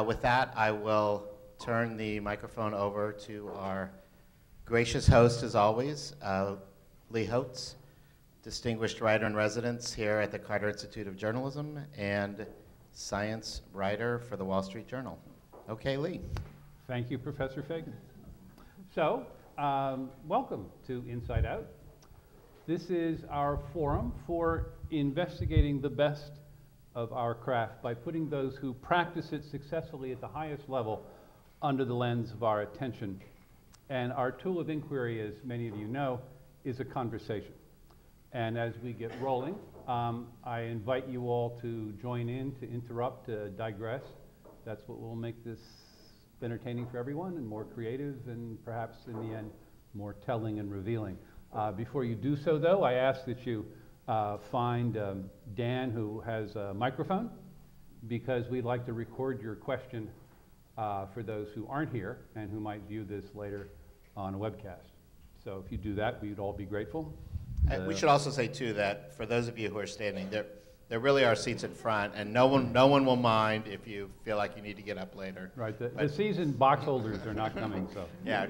With that, I will turn the microphone over to our gracious host, as always, Lee Hotz, distinguished writer in residence here at the Carter Institute of Journalism and science writer for the Wall Street Journal. Okay, Lee. Thank you, Professor Fagin. So, welcome to Inside Out. This is our forum for investigating the best of our craft by putting those who practice it successfully at the highest level under the lens of our attention. And our tool of inquiry, as many of you know, is a conversation. And as we get rolling, I invite you all to join in, to interrupt, to digress. That's what will make this entertaining for everyone and more creative and perhaps in the end more telling and revealing. Before you do so, though, I ask that you find Dan, who has a microphone, because we'd like to record your question for those who aren't here and who might view this later on a webcast. So if you do that, we'd all be grateful. We should also say, too, that for those of you who are standing, there really are seats in front, and no one will mind if you feel like you need to get up later. Right, the seasoned box holders are not coming, so. Yeah.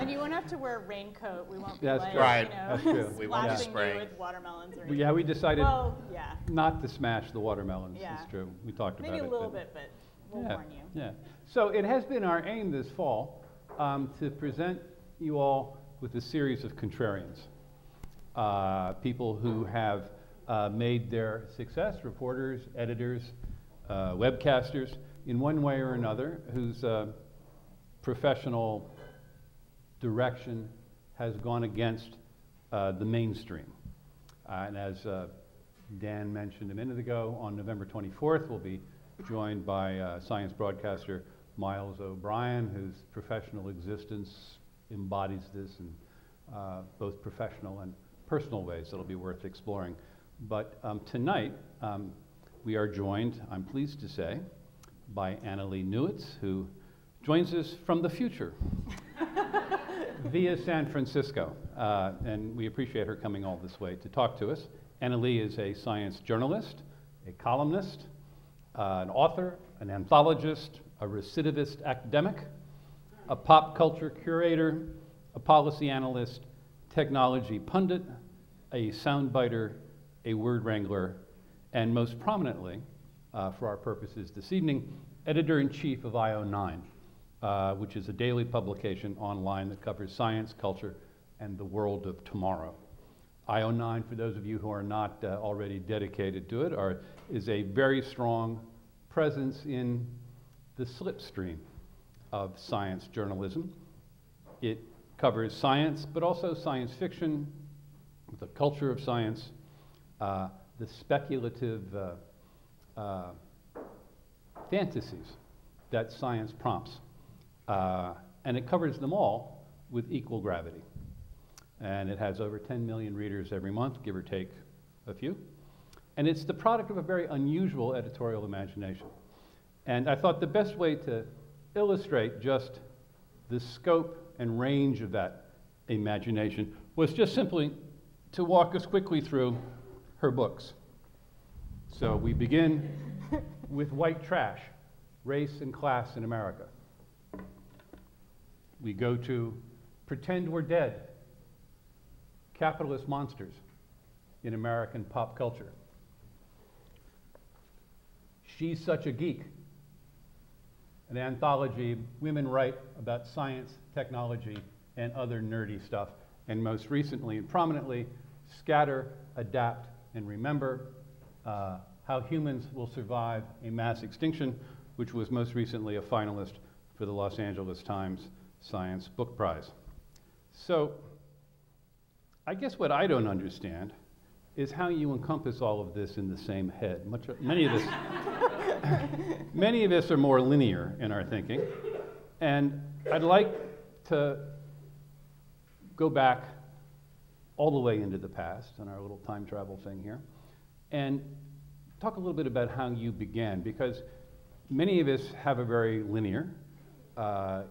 And you won't have to wear a raincoat. We won't be That's like, true. Right. you know, That's true. We won't be splashing you spraying. with watermelons or anything. Yeah, we decided Well, yeah. not to smash the watermelons, Yeah. it's true. We talked about it. Maybe a little bit, but we'll Yeah, warn you. yeah. So it has been our aim this fall to present you all with a series of contrarians. People who have made their success, reporters, editors, webcasters, in one way or another, whose professional direction has gone against the mainstream. And as Dan mentioned a minute ago, on November 24th, we'll be joined by science broadcaster Miles O'Brien, whose professional existence embodies this in both professional and personal ways that'll be worth exploring. But tonight, we are joined, I'm pleased to say, by Annalee Newitz, who joins us from the future via San Francisco. And we appreciate her coming all this way to talk to us. Annalee is a science journalist, a columnist, an author, an anthologist, a recidivist academic, a pop culture curator, a policy analyst, technology pundit, a soundbiter, a word wrangler, and most prominently, for our purposes this evening, editor-in-chief of IO9, which is a daily publication online that covers science, culture, and the world of tomorrow. IO9, for those of you who are not already dedicated to it, is a very strong presence in the slipstream of science journalism. It covers science, but also science fiction, the culture of science, the speculative fantasies that science prompts. And it covers them all with equal gravity. And it has over 10 million readers every month, give or take a few. And it's the product of a very unusual editorial imagination. And I thought the best way to illustrate just the scope and range of that imagination was just simply to walk us quickly through her books. So we begin with White Trash, Race and Class in America. We go to Pretend We're Dead, Capitalist Monsters in American Pop Culture. She's Such a Geek, an anthology women write about science, technology, and other nerdy stuff. And most recently and prominently, Scatter, Adapt, and Remember, How Humans Will Survive a Mass Extinction, which was most recently a finalist for the Los Angeles Times Science Book Prize. So, I guess what I don't understand is how you encompass all of this in the same head. Many of us are more linear in our thinking, and I'd like to go back all the way into the past on our little time travel thing here, and talk a little bit about how you began, because many of us have a very linear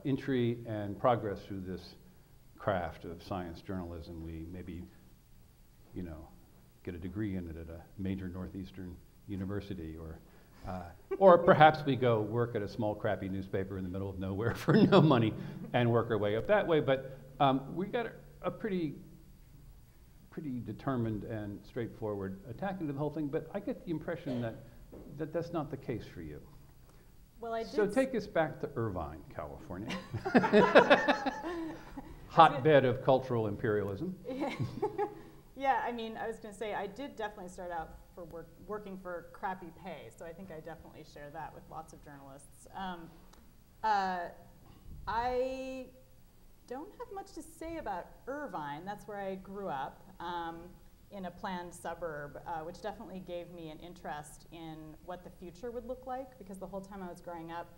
entry and progress through this craft of science journalism. We maybe, get a degree in it at a major Northeastern university, or Or perhaps we go work at a small, crappy newspaper in the middle of nowhere for no money and work our way up that way. But we got a pretty determined and straightforward attack into the whole thing. But I get the impression that that's not the case for you. Well, I did. So take us back to Irvine, California. Hotbed of cultural imperialism. Yeah, I mean, I was going to say, I did definitely start out for working for crappy pay, so I think I definitely share that with lots of journalists. I don't have much to say about Irvine. That's where I grew up, in a planned suburb, which definitely gave me an interest in what the future would look like, because the whole time I was growing up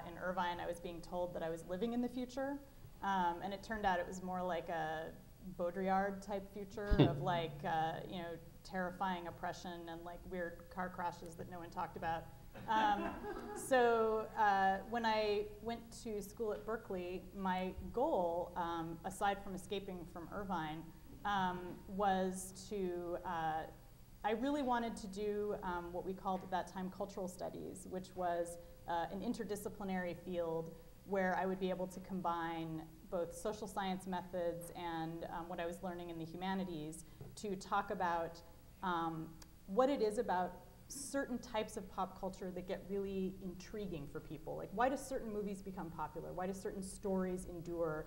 in Irvine, I was being told that I was living in the future, and it turned out it was more like a Baudrillard type future of like, you know, terrifying oppression and like weird car crashes that no one talked about. So when I went to school at Berkeley, my goal, aside from escaping from Irvine, was to, I really wanted to do what we called at that time cultural studies, which was an interdisciplinary field where I would be able to combine both social science methods and what I was learning in the humanities to talk about what it is about certain types of pop culture that get really intriguing for people. Like, why do certain movies become popular? Why do certain stories endure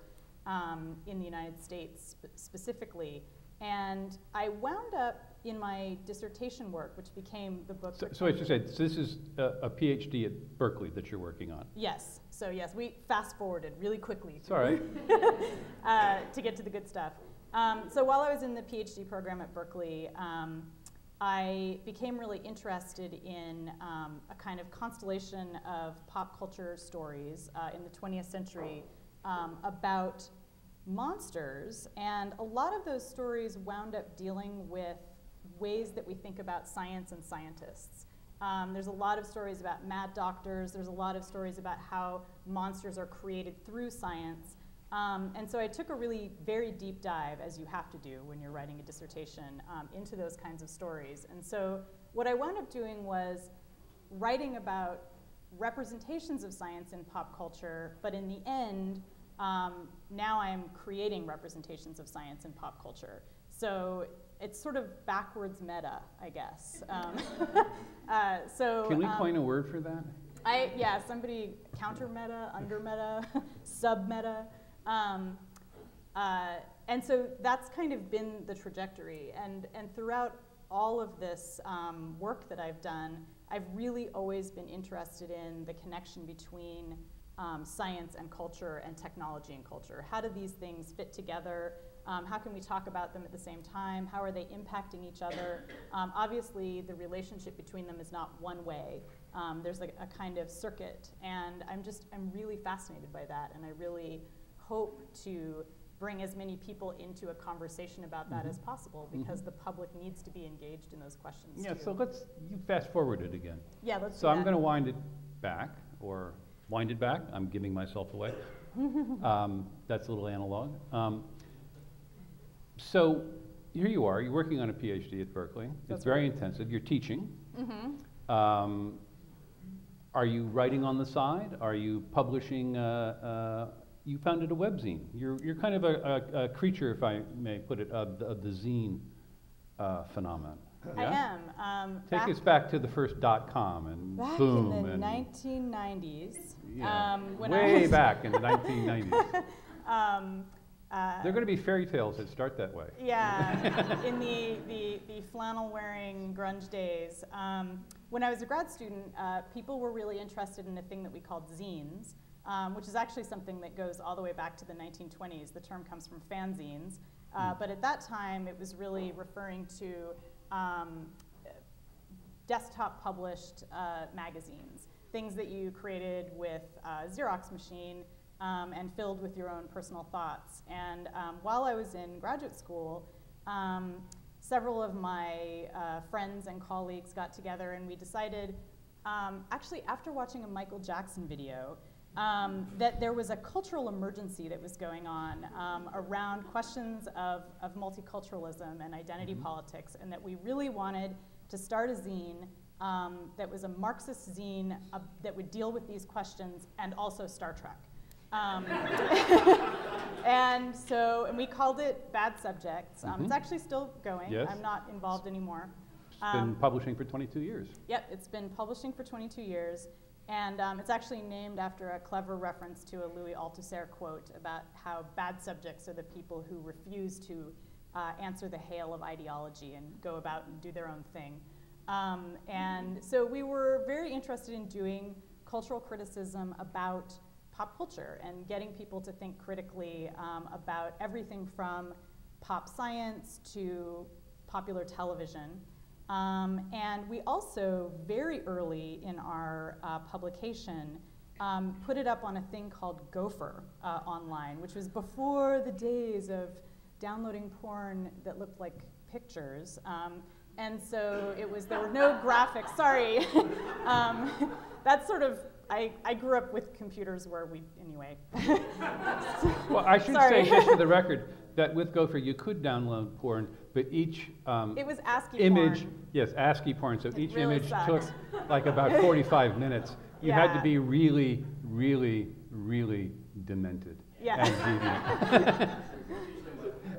in the United States specifically? And I wound up in my dissertation work, which became the book. So I should say, so this is a PhD at Berkeley that you're working on. Yes. So yes, we fast forwarded really quickly. It's all right. To get to the good stuff. So while I was in the PhD program at Berkeley, I became really interested in a kind of constellation of pop culture stories in the 20th century about monsters, and a lot of those stories wound up dealing with ways that we think about science and scientists. There's a lot of stories about mad doctors, there's a lot of stories about how monsters are created through science, and so I took a really very deep dive, as you have to do when you're writing a dissertation, into those kinds of stories. And so what I wound up doing was writing about representations of science in pop culture, but in the end, now I'm creating representations of science in pop culture. So it's sort of backwards meta, I guess. Can we coin a word for that? Yeah, somebody counter meta, under meta, sub meta. And so that's kind of been the trajectory. And throughout all of this work that I've done, I've really always been interested in the connection between science and culture and technology and culture. How do these things fit together? How can we talk about them at the same time? How are they impacting each other? Obviously, the relationship between them is not one way. There's a kind of circuit, and I'm really fascinated by that, and I really hope to bring as many people into a conversation about that as possible, because the public needs to be engaged in those questions Yeah, too. so you fast forward it again. Yeah, let's So do I'm that. going to wind it back, or wind it back. I'm giving myself away. That's a little analog. So here you are. You're working on a PhD at Berkeley. That's It's very right. intensive. You're teaching. Mm-hmm. Are you writing on the side? Are you publishing? You founded a webzine. You're kind of a creature, if I may put it, of the zine phenomenon. I Yeah? am. Take us back to the first .com and Back boom. in the and 1990s. yeah, When way back in the 1990s. They're going to be fairy tales that start that way. Yeah, in the flannel-wearing grunge days. When I was a grad student, people were really interested in a thing that we called zines, which is actually something that goes all the way back to the 1920s. The term comes from fanzines. But at that time, it was really referring to desktop-published magazines, things that you created with a Xerox machine and filled with your own personal thoughts. And while I was in graduate school, several of my friends and colleagues got together and we decided, actually after watching a Michael Jackson video, that there was a cultural emergency that was going on around questions of multiculturalism and identity politics, and that we really wanted to start a zine that was a Marxist zine that would deal with these questions and also Star Trek. And we called it Bad Subjects. It's actually still going. Yes. I'm not involved anymore. It's been publishing for 22 years. Yep, it's been publishing for 22 years. And it's actually named after a clever reference to a Louis Althusser quote about how bad subjects are the people who refuse to answer the hail of ideology and go about and do their own thing. And so we were very interested in doing cultural criticism about pop culture and getting people to think critically about everything from pop science to popular television. And we also, very early in our publication, put it up on a thing called Gopher online, which was before the days of downloading porn that looked like pictures. And so there were no graphics, sorry. That's sort of, I grew up with computers where anyway. Well, I should say, just for the record, that with Gopher you could download porn, but each it was ASCII image, porn. yes, ASCII porn, so each really image sucked. took like about 45 minutes. You had to Yeah. be really, really, really demented. Yeah. And deviant.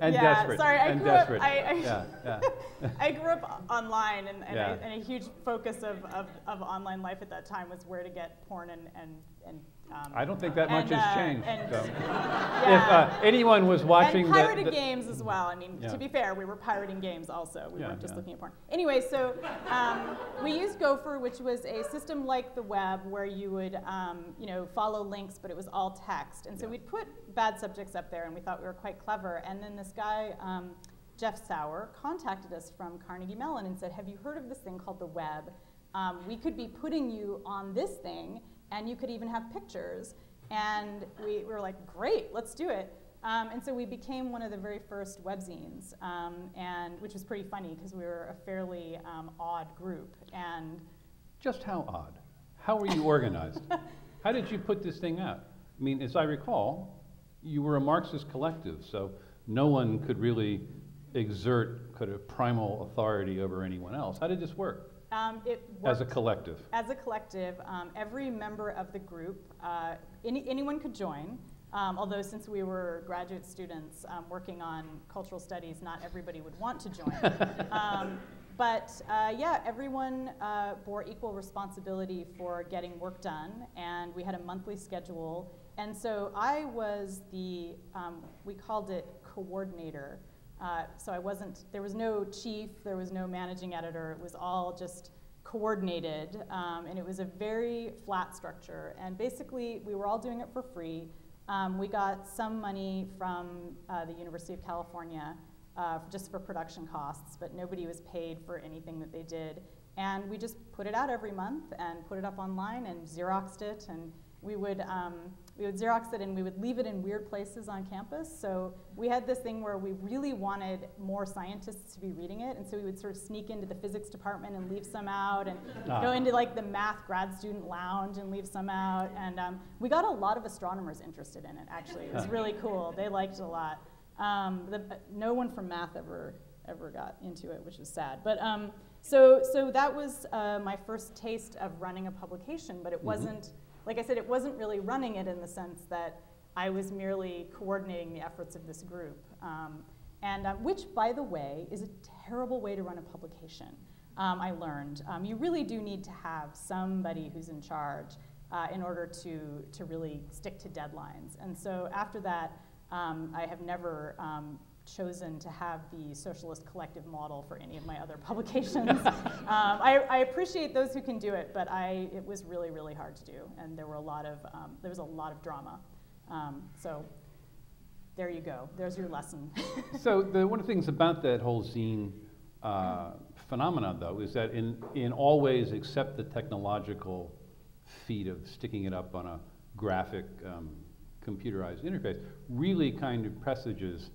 And Yeah, desperate. sorry, I and grew up- desperate. I I grew up online, and Yeah. and a huge focus of online life at that time was where to get porn and I don't think that much has changed. So. Yeah. If anyone was watching and pirated games as well. I mean, Yeah. to be fair, we were pirating games also. We Yeah, weren't just yeah. looking at porn. Anyway, so we used Gopher, which was a system like the web where you would follow links, but it was all text. And so we'd put bad subjects up there, and we thought we were quite clever. And then this guy, Jeff Sauer, contacted us from Carnegie Mellon and said, have you heard of this thing called the web? We could be putting you on this thing, and you could even have pictures. And we were like, great, let's do it. And so we became one of the very first webzines, and which was pretty funny because we were a fairly odd group. And just how odd? How were you organized? How did you put this thing out? I mean, as I recall, you were a Marxist collective, so no one could really exert kind of primal authority over anyone else. How did this work? It As a worked. collective. As a collective, every member of the group, anyone could join, although since we were graduate students working on cultural studies, not everybody would want to join. Yeah, everyone bore equal responsibility for getting work done, and we had a monthly schedule. And so I was the, we called it coordinator. So there was no chief, there was no managing editor, it was all just coordinated, and it was a very flat structure. And basically, we were all doing it for free. We got some money from the University of California just for production costs, but nobody was paid for anything that they did. And we just put it out every month and put it up online and Xeroxed it, and we would Xerox it and we would leave it in weird places on campus. So we had this thing where we really wanted more scientists to be reading it, and so we would sort of sneak into the physics department and leave some out, and go into like the math grad student lounge and leave some out. And we got a lot of astronomers interested in it, actually. It was really cool. They liked it a lot. No one from math ever got into it, which is sad. But so that was my first taste of running a publication, but it wasn't, like I said, it wasn't really running it in the sense that I was merely coordinating the efforts of this group. Which, by the way, is a terrible way to run a publication, I learned. You really do need to have somebody who's in charge in order to really stick to deadlines. And so after that, I have never chosen to have the socialist collective model for any of my other publications. I appreciate those who can do it, but it was really, really hard to do, and there was a lot of drama. So there you go. There's your lesson. So one of the things about that whole zine phenomenon, though, is that in all ways except the technological feat of sticking it up on a graphic computerized interface, really kind of presages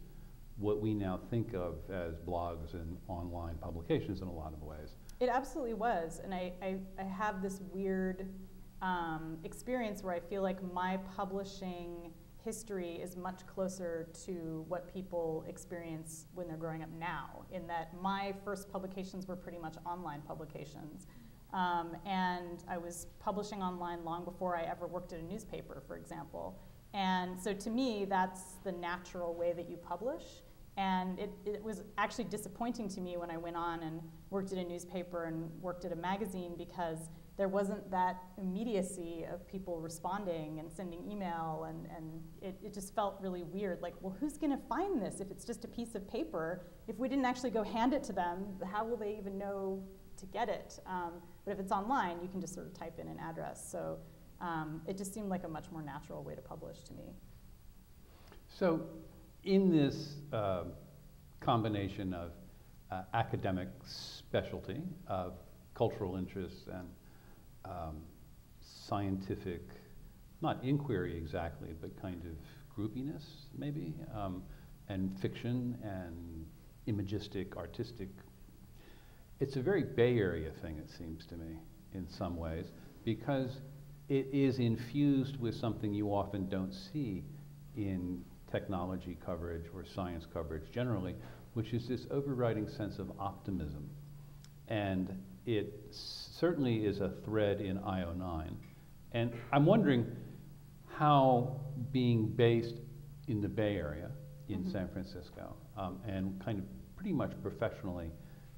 what we now think of as blogs and online publications in a lot of ways. It absolutely was, and I have this weird experience where I feel like my publishing history is much closer to what people experience when they're growing up now, in that my first publications were pretty much online publications. And I was publishing online long before I ever worked at a newspaper, for example. And so to me, that's the natural way that you publish. And it was actually disappointing to me when I went on and worked at a newspaper and worked at a magazine, because there wasn't that immediacy of people responding and sending email, and it just felt really weird. Like, well, who's gonna find this if it's just a piece of paper? If we didn't actually go hand it to them, how will they even know to get it? But if it's online, you can just sort of type in an address. So it just seemed like a much more natural way to publish to me. So in this combination of academic specialty, of cultural interests, and scientific, not inquiry exactly, but kind of groupiness maybe, and fiction and imagistic, artistic, it's a very Bay Area thing, it seems to me, in some ways, because it is infused with something you often don't see in technology coverage or science coverage generally, which is this overriding sense of optimism. And it certainly is a thread in IO9. And I'm wondering how being based in the Bay Area, in San Francisco, and kind of pretty much professionally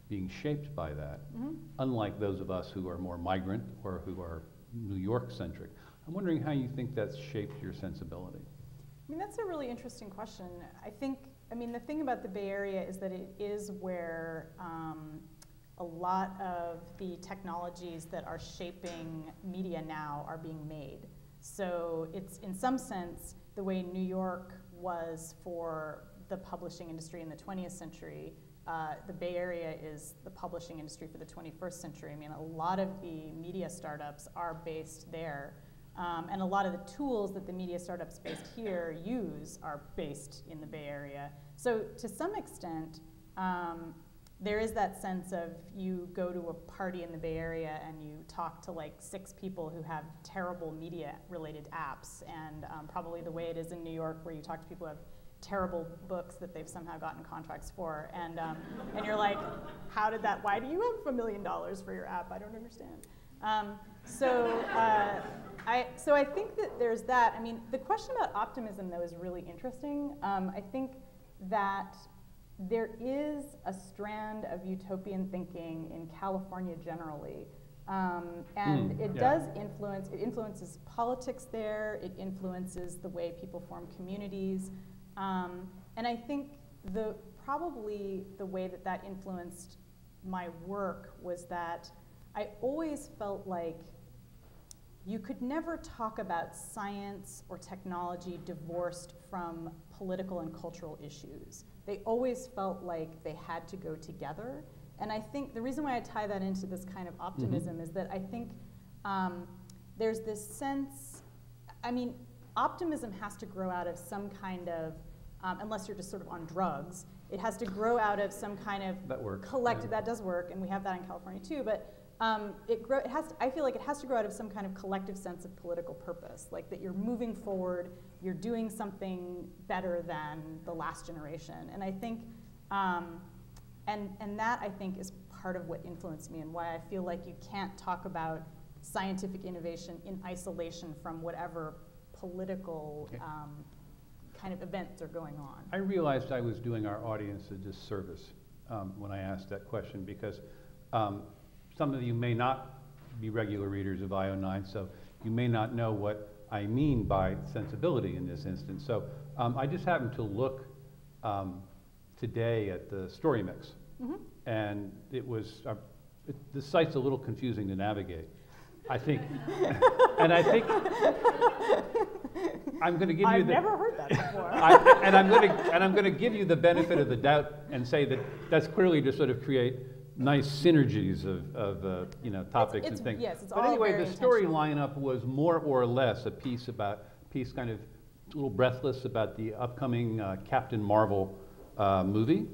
being shaped by that, unlike those of us who are more migrant or who are New York-centric. I'm wondering how you think that's shaped your sensibility. I mean, that's a really interesting question. I mean, the thing about the Bay Area is that it is where a lot of the technologies that are shaping media now are being made. So it's, in some sense, the way New York was for the publishing industry in the 20th century, the Bay Area is the publishing industry for the 21st century. I mean, a lot of the media startups are based there. And a lot of the tools that the media startups based here use are based in the Bay Area. So to some extent, there is that sense of you go to a party in the Bay Area and you talk to like 6 people who have terrible media-related apps, and probably the way it is in New York, where you talk to people who have terrible books that they've somehow gotten contracts for, and you're like, how did that, why do you have $1 million for your app? I don't understand. So I think that there's that. I mean, the question about optimism, though, is really interesting. I think that there is a strand of utopian thinking in California generally, and it does influence, it influences politics there, it influences the way people form communities, and I think probably the way that that influenced my work was that I always felt like you could never talk about science or technology divorced from political and cultural issues. They always felt like they had to go together. And I think the reason why I tie that into this kind of optimism is that I think there's this sense, I mean, optimism has to grow out of some kind of, unless you're just sort of on drugs, it has to grow out of some kind of collective, that does work, and we have that in California too, but I feel like it has to grow out of some kind of collective sense of political purpose, like that you're moving forward, you're doing something better than the last generation. And I think, and that I think is part of what influenced me and why I feel like you can't talk about scientific innovation in isolation from whatever political kind of events are going on. I realized I was doing our audience a disservice when I asked that question, because some of you may not be regular readers of IO9, so you may not know what I mean by sensibility in this instance. So I just happened to look today at the story mix, and it was, the site's a little confusing to navigate, I think. And I think I'm going to give you I've never heard that before. and I'm going to give you the benefit of the doubt and say that that's clearly to sort of create nice synergies of you know, topics and things. Yes, it's but all anyway, very the story lineup was more or less a piece kind of a little breathless about the upcoming Captain Marvel movie,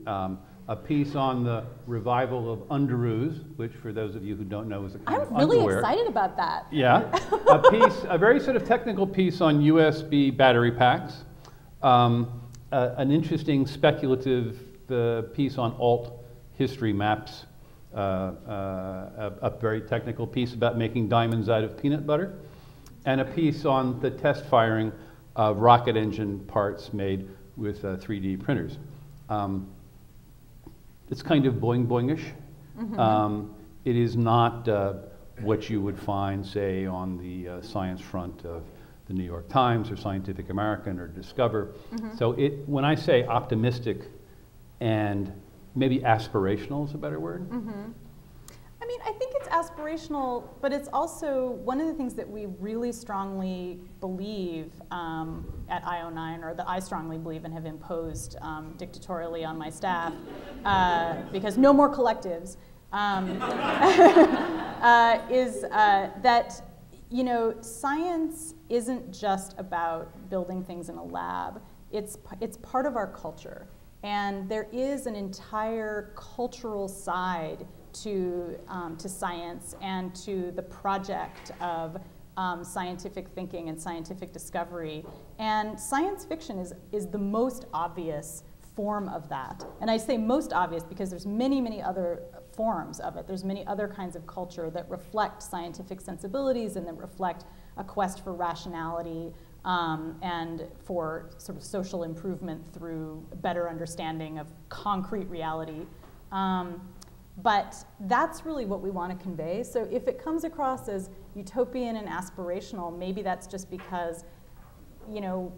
a piece on the revival of underoos, which for those of you who don't know is a kind of underwear. I'm really excited about that. Yeah, a very sort of technical piece on USB battery packs, an interesting speculative piece on alt history maps a very technical piece about making diamonds out of peanut butter, and a piece on the test firing of rocket engine parts made with 3D printers. It's kind of boing-boingish. Mm-hmm. It is not what you would find, say, on the science front of the New York Times or Scientific American or Discover. Mm-hmm. So when I say optimistic and maybe aspirational is a better word. Mm-hmm. I mean, I think it's aspirational, but it's also one of the things that we really strongly believe at IO9, or that I strongly believe and have imposed dictatorially on my staff, because no more collectives, is that, you know, science isn't just about building things in a lab. It's part of our culture. And there is an entire cultural side to science and to the project of scientific thinking and scientific discovery. And science fiction is the most obvious form of that. And I say most obvious because there's many, many other forms of it. There's many other kinds of culture that reflect scientific sensibilities and that reflect a quest for rationality and for sort of social improvement through better understanding of concrete reality. But that's really what we want to convey. So if it comes across as utopian and aspirational, maybe that's just because, you know,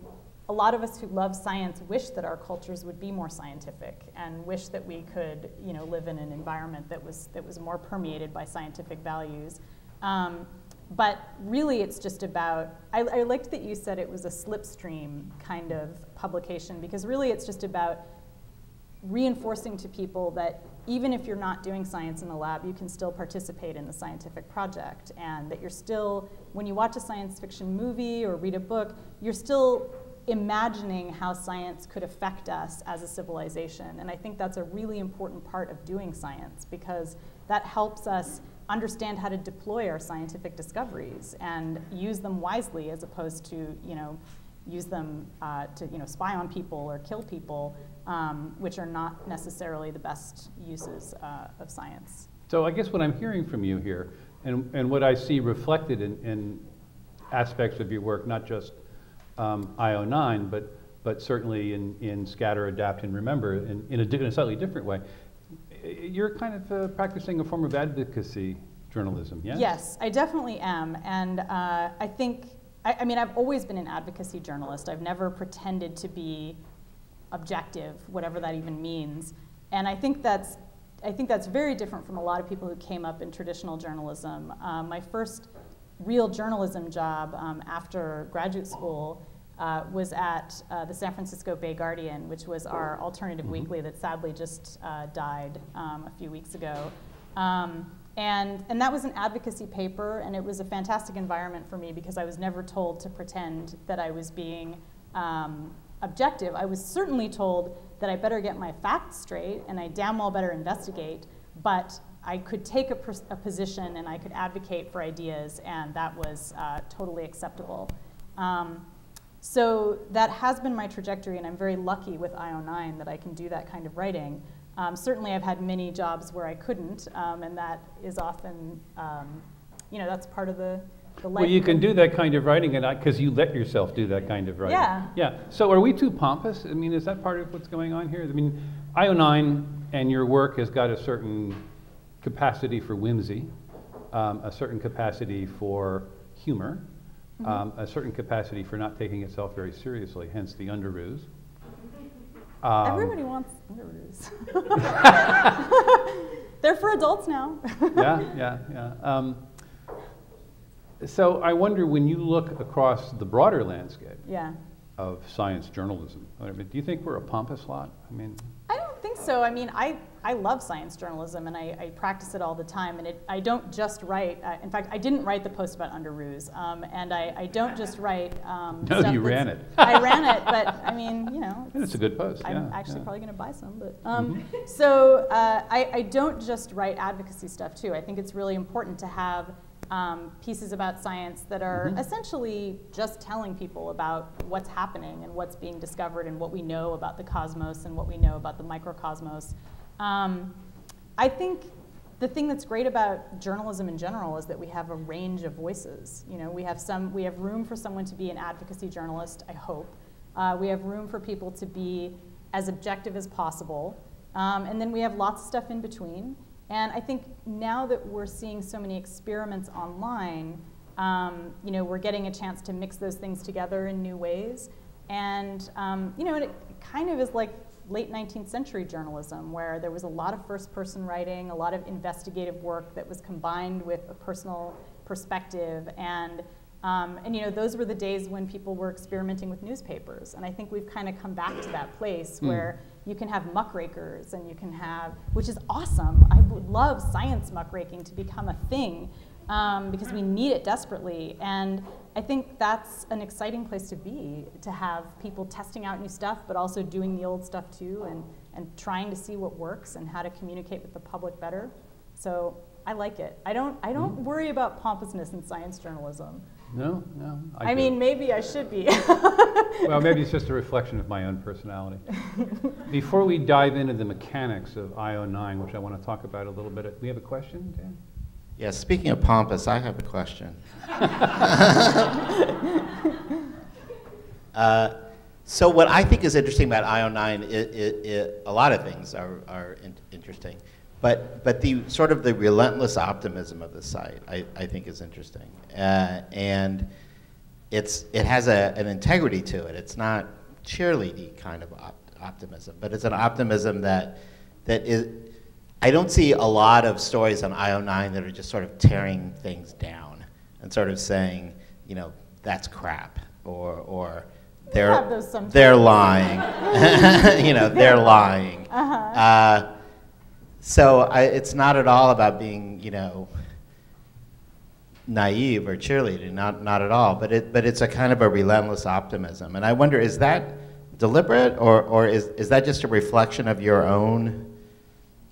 a lot of us who love science wish that our cultures would be more scientific and wish that we could, you know, live in an environment that was more permeated by scientific values. But really, it's just about, I liked that you said it was a slipstream kind of publication, because really it's just about reinforcing to people that even if you're not doing science in the lab, you can still participate in the scientific project, and that you're still, when you watch a science fiction movie or read a book, you're still imagining how science could affect us as a civilization. And I think that's a really important part of doing science, because that helps us understand how to deploy our scientific discoveries and use them wisely, as opposed to, you know, use them to, you know, spy on people or kill people, which are not necessarily the best uses of science. So I guess what I'm hearing from you here, and what I see reflected in aspects of your work, not just IO9, but certainly in Scatter, Adapt, and Remember, in a slightly different way, you're kind of practicing a form of advocacy journalism, yes? Yes, I definitely am. And I think, I mean, I've always been an advocacy journalist. I've never pretended to be objective, whatever that even means. And I think that's very different from a lot of people who came up in traditional journalism. My first real journalism job after graduate school was at the San Francisco Bay Guardian, which was our alternative weekly that sadly just died a few weeks ago. And that was an advocacy paper, and it was a fantastic environment for me because I was never told to pretend that I was being objective. I was certainly told that I better get my facts straight, and I damn well better investigate, but I could take a position and I could advocate for ideas, and that was totally acceptable. So that has been my trajectory, and I'm very lucky with IO9 that I can do that kind of writing. Certainly I've had many jobs where I couldn't, and that is often, you know, that's part of the life. Well, you can do that kind of writing because you let yourself do that kind of writing. Yeah. Yeah. So are we too pompous? I mean, is that part of what's going on here? I mean, IO9 and your work has got a certain capacity for whimsy, a certain capacity for humor, a certain capacity for not taking itself very seriously, hence the underoos. Everybody wants underoos. They're for adults now. Yeah. So I wonder, when you look across the broader landscape of science journalism, I mean, do you think we're a pompous lot? I mean, I don't think so. I mean, I love science journalism, and I practice it all the time. And I don't just write. In fact, I didn't write the post about underoos, and I don't just write. No, you ran it. I ran it, but I mean, you know, it's a good post. I'm actually probably going to buy some. But so I don't just write advocacy stuff too. I think it's really important to have pieces about science that are essentially just telling people about what's happening and what's being discovered and what we know about the cosmos and what we know about the microcosmos. I think the thing that's great about journalism in general is that we have a range of voices. You know, we have room for someone to be an advocacy journalist, I hope. We have room for people to be as objective as possible. And then we have lots of stuff in between. And I think now that we're seeing so many experiments online, you know, we're getting a chance to mix those things together in new ways. And, you know, it kind of is like late 19th century journalism, where there was a lot of first-person writing, a lot of investigative work that was combined with a personal perspective. And you know, those were the days when people were experimenting with newspapers. And I think we've kind of come back to that place where you can have muckrakers and you can have, which is awesome. I would love science muckraking to become a thing because we need it desperately. And I think that's an exciting place to be, to have people testing out new stuff, but also doing the old stuff too, and trying to see what works and how to communicate with the public better. So I like it. I don't worry about pompousness in science journalism. No, no. I mean, maybe I should be. Well, maybe it's just a reflection of my own personality. Before we dive into the mechanics of IO9, which I want to talk about a little bit, we have a question, Dan? Yes, speaking of pompous, I have a question. So what I think is interesting about IO9, a lot of things are interesting. But the sort of the relentless optimism of the site, I think, is interesting, and it has an integrity to it. It's not cheerleading kind of optimism, but it's an optimism that is. I don't see a lot of stories on IO9 that are just sort of tearing things down and sort of saying, you know, that's crap, or they're lying, you know, they're lying. So it's not at all about being, you know, naive or cheerleading, not at all. But it's a kind of a relentless optimism, and I wonder, is that deliberate, or is that just a reflection of your own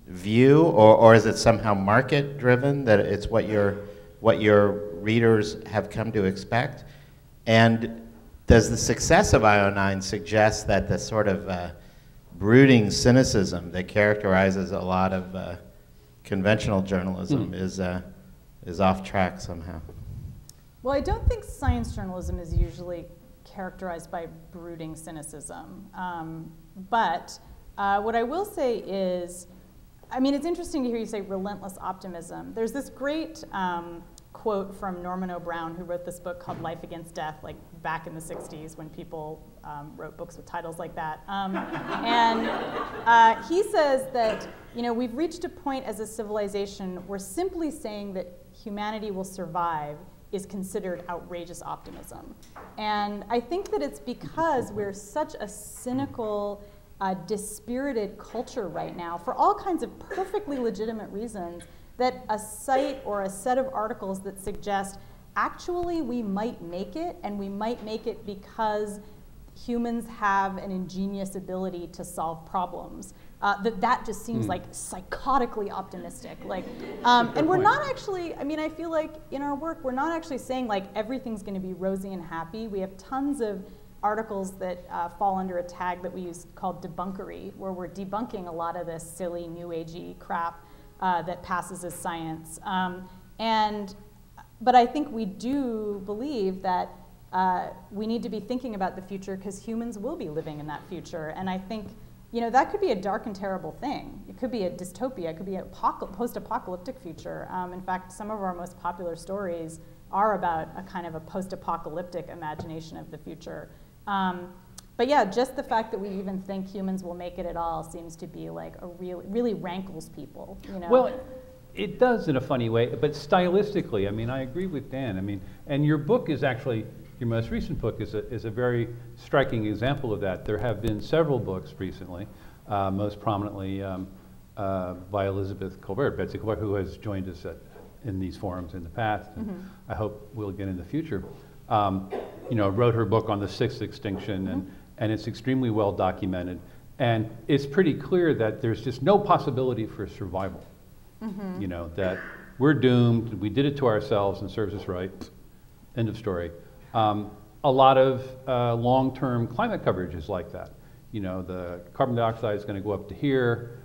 view, or is it somehow market driven, that it's what your readers have come to expect? And does the success of IO9 suggest that the sort of brooding cynicism that characterizes a lot of conventional journalism is off track somehow? Well, I don't think science journalism is usually characterized by brooding cynicism. But what I will say is, I mean, it's interesting to hear you say relentless optimism. There's this great quote from Norman O'Brown, who wrote this book called Life Against Death, like back in the 60s when people wrote books with titles like that. And he says that, you know, we've reached a point as a civilization where simply saying that humanity will survive is considered outrageous optimism. And I think that it's because we're such a cynical, dispirited culture right now, for all kinds of perfectly legitimate reasons, that a site or a set of articles that suggest actually we might make it, and we might make it because humans have an ingenious ability to solve problems, that just seems like psychotically optimistic. Like, and we're not actually, I mean, I feel like in our work, we're not actually saying like everything's gonna be rosy and happy. We have tons of articles that fall under a tag that we use called debunkery, where we're debunking a lot of this silly new agey crap that passes as science. But I think we do believe that we need to be thinking about the future because humans will be living in that future. And I think, you know, that could be a dark and terrible thing. It could be a dystopia. It could be a post-apocalyptic future. In fact, some of our most popular stories are about a kind of a post-apocalyptic imagination of the future. But yeah, just the fact that we even think humans will make it at all seems to be like a really rankles people, you know? Well, it does in a funny way, but stylistically, I mean, I agree with Dan. I mean, and your book is actually, your most recent book is a very striking example of that. There have been several books recently, most prominently by Elizabeth Colbert, Betsy Colbert, who has joined us in these forums in the past, and I hope we'll again in the future. You know, wrote her book on the sixth extinction, and it's extremely well documented. And it's pretty clear that there's just no possibility for survival. You know, that we're doomed, we did it to ourselves and serves us right, end of story. A lot of long-term climate coverage is like that. You know, the carbon dioxide is going to go up to here.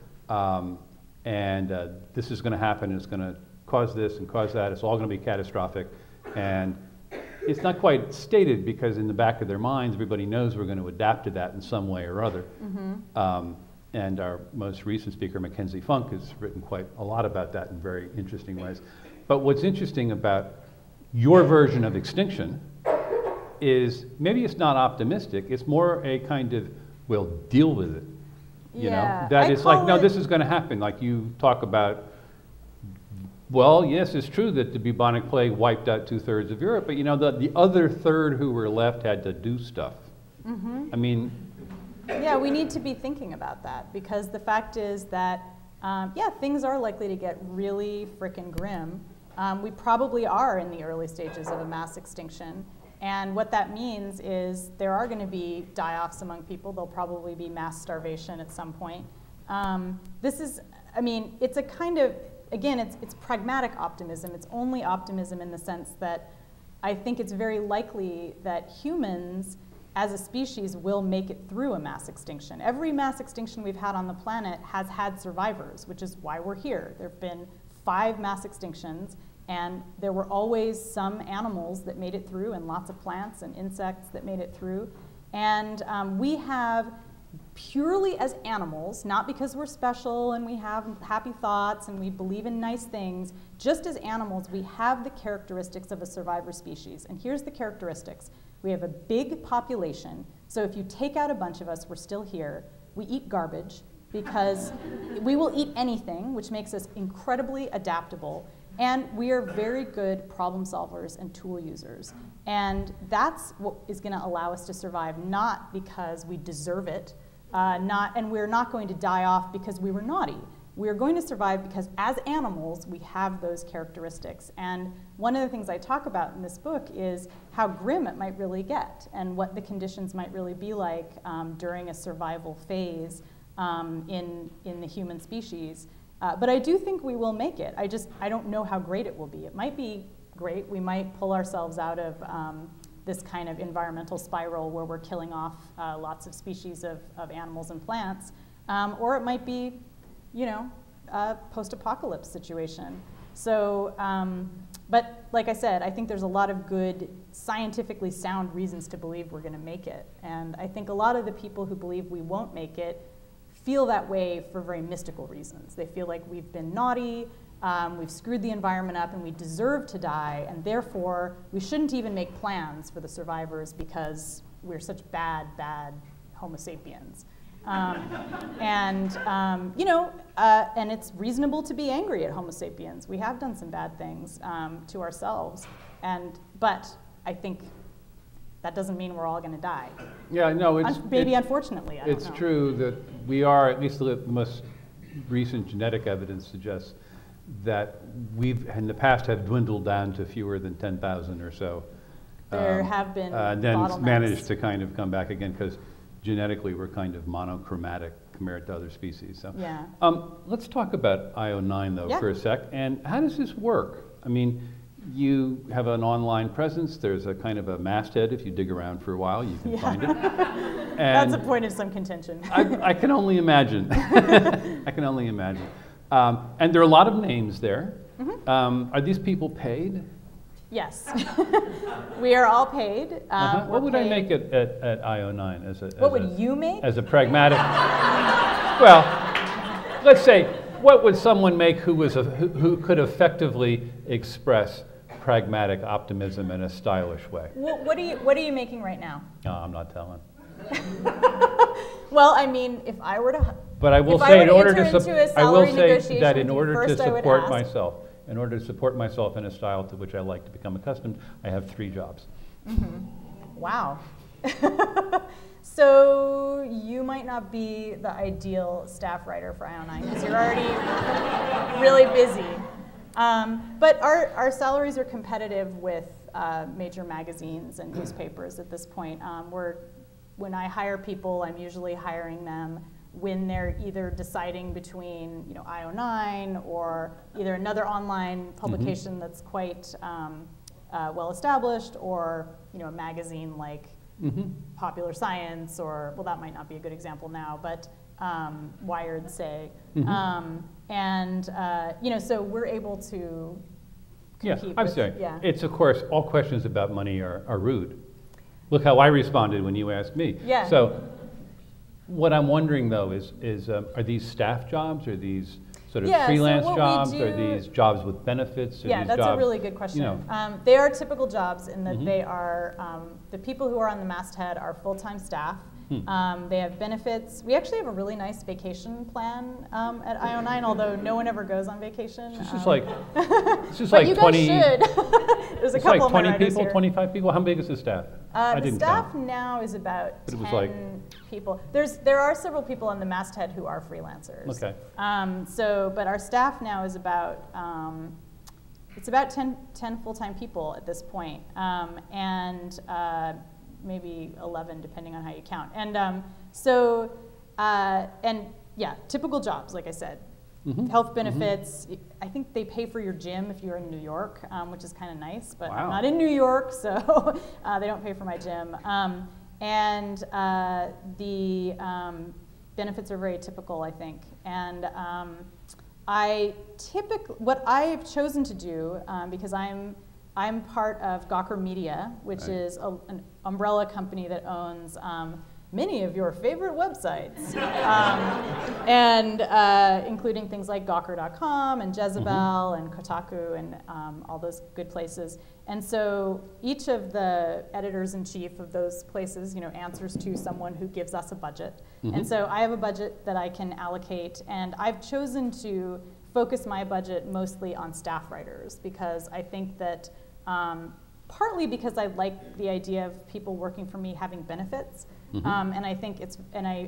and this is going to happen, it's going to cause this and cause that, it's all going to be catastrophic. And it's not quite stated because in the back of their minds, everybody knows we're going to adapt to that in some way or other. And our most recent speaker, Mackenzie Funk, has written quite a lot about that in very interesting ways. But what's interesting about your version of Extinction is maybe it's not optimistic, it's more a kind of, we'll deal with it. You know, that it's like, no, this is going to happen. Like you talk about, well, yes, it's true that the bubonic plague wiped out 2/3 of Europe, but you know, the other third who were left had to do stuff. I mean, yeah, we need to be thinking about that, because the fact is that, yeah, things are likely to get really frickin' grim. We probably are in the early stages of a mass extinction. And what that means is there are going to be die-offs among people. There'll probably be mass starvation at some point. This is, I mean, it's a kind of, again, it's pragmatic optimism. It's only optimism in the sense that I think it's very likely that humans as a species will make it through a mass extinction. Every mass extinction we've had on the planet has had survivors, which is why we're here. There have been 5 mass extinctions, and there were always some animals that made it through, and lots of plants and insects that made it through. And we have, purely as animals, not because we're special and we have happy thoughts and we believe in nice things, just as animals, we have the characteristics of a survivor species. And here's the characteristics. We have a big population, so if you take out a bunch of us, we're still here. We eat garbage because we will eat anything, which makes us incredibly adaptable. And we are very good problem solvers and tool users. And that's what is going to allow us to survive, not because we deserve it, and we're not going to die off because we were naughty. We're going to survive because as animals, we have those characteristics. And one of the things I talk about in this book is how grim it might really get and what the conditions might really be like during a survival phase in the human species. But I do think we will make it. I don't know how great it will be. It might be great. We might pull ourselves out of this kind of environmental spiral where we're killing off lots of species of animals and plants. Or it might be, you know, a post-apocalypse situation. So, but like I said, I think there's a lot of good, scientifically sound reasons to believe we're going to make it. And I think a lot of the people who believe we won't make it feel that way for very mystical reasons. They feel like we've been naughty, we've screwed the environment up, and we deserve to die, and therefore we shouldn't even make plans for the survivors because we're such bad Homo sapiens. You know, and it's reasonable to be angry at Homo sapiens. We have done some bad things to ourselves, but I think that doesn't mean we're all going to die. Yeah, no, it's maybe unfortunately. I don't know. It's true that we are, at least the most recent genetic evidence suggests that we've in the past have dwindled down to fewer than 10,000 or so. There have been then bottlenecks. Managed to kind of come back again because genetically we're kind of monochromatic compared to other species. So, yeah. Let's talk about IO9 though for a sec. And how does this work? I mean, you have an online presence. There's a kind of a masthead. If you dig around for a while, you can find it. And that's a point of some contention. I can only imagine. I can only imagine. And there are a lot of names there. Are these people paid? Yes. We are all paid. What would I make at IO9 what would you make? As a pragmatic? Well, let's say, what would someone make who could effectively express pragmatic optimism in a stylish way? What are you making right now? No, I'm not telling. Well, I mean, if I were to, but I will say, in order to support myself in a style to which I like to become accustomed, I have 3 jobs. Wow. So you might not be the ideal staff writer for IO9 because you're already really busy. But our salaries are competitive with major magazines and newspapers at this point. When I hire people, I'm usually hiring them when they're either deciding between, you know, IO9 or either another online publication that's quite well established, or, you know, a magazine like Popular Science, or, well, that might not be a good example now, but Wired, say. and you know, so we're able to compete. I'm sorry. It's, of course, all questions about money are rude. Look how I responded when you asked me. Yeah. So what I'm wondering, though, is are these staff jobs? Are these sort of freelance jobs? Are these jobs with benefits? Are yeah, these that's jobs, a really good question. You know. They are typical jobs in that they are, the people who are on the masthead are full-time staff. They have benefits. We actually have a really nice vacation plan at IO9, although no one ever goes on vacation. This is like, this is like 20. There's a it's couple like of my 20 writers people, here. 25 people. How big is the staff? The staff now is about But it 10 was like, people. There are several people on the masthead who are freelancers. Okay. But our staff now is about it's about 10 full-time people at this point, and maybe 11 depending on how you count. And yeah, typical jobs, like I said. Health benefits. I think they pay for your gym if you're in New York, which is kind of nice, but I'm not in New York, so they don't pay for my gym. The benefits are very typical, I think. And what I've chosen to do, because I'm part of Gawker Media, which is an umbrella company that owns many of your favorite websites, including things like Gawker.com and Jezebel and Kotaku and all those good places. And so each of the editors-in-chief of those places, you know, answers to someone who gives us a budget. And so I have a budget that I can allocate, and I've chosen to focus my budget mostly on staff writers because I think that partly because I like the idea of people working for me having benefits. And I think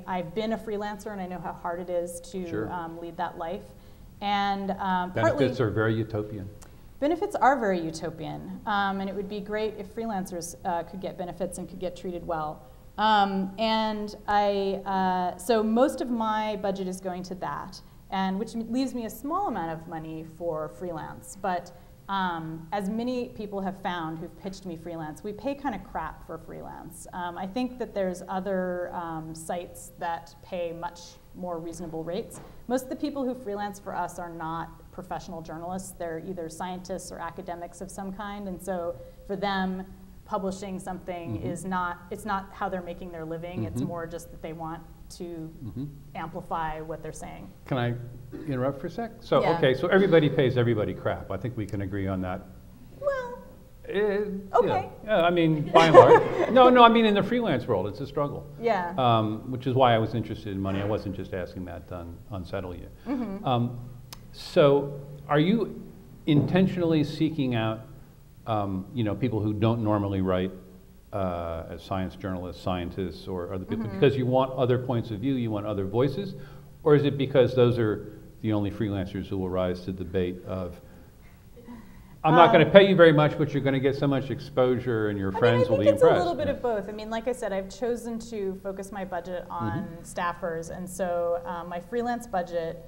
I've been a freelancer and I know how hard it is to lead that life. And benefits are very utopian. Benefits are very utopian, and it would be great if freelancers could get benefits and could get treated well. So most of my budget is going to that, and which leaves me a small amount of money for freelance. But as many people have found who've pitched me freelance, we pay kind of crap for freelance. I think that there's other sites that pay much more reasonable rates. Most of the people who freelance for us are not professional journalists. They're either scientists or academics of some kind, and so for them, publishing something is it's not how they're making their living. It's more just that they want to amplify what they're saying. Can I interrupt for a sec? So, okay, so everybody pays everybody crap. I think we can agree on that. Well, okay. Yeah, I mean, by and large. No, I mean in the freelance world, it's a struggle. Yeah. Which is why I was interested in money. I wasn't just asking that to unsettle you. So, are you intentionally seeking out, people who don't normally write as science journalists, scientists, or other people, because you want other points of view, you want other voices, or is it because those are the only freelancers who will rise to the debate of, I'm not going to pay you very much, but you're going to get so much exposure and your friends will be impressed? I think it's a little bit of both. I mean, like I said, I've chosen to focus my budget on staffers, and so my freelance budget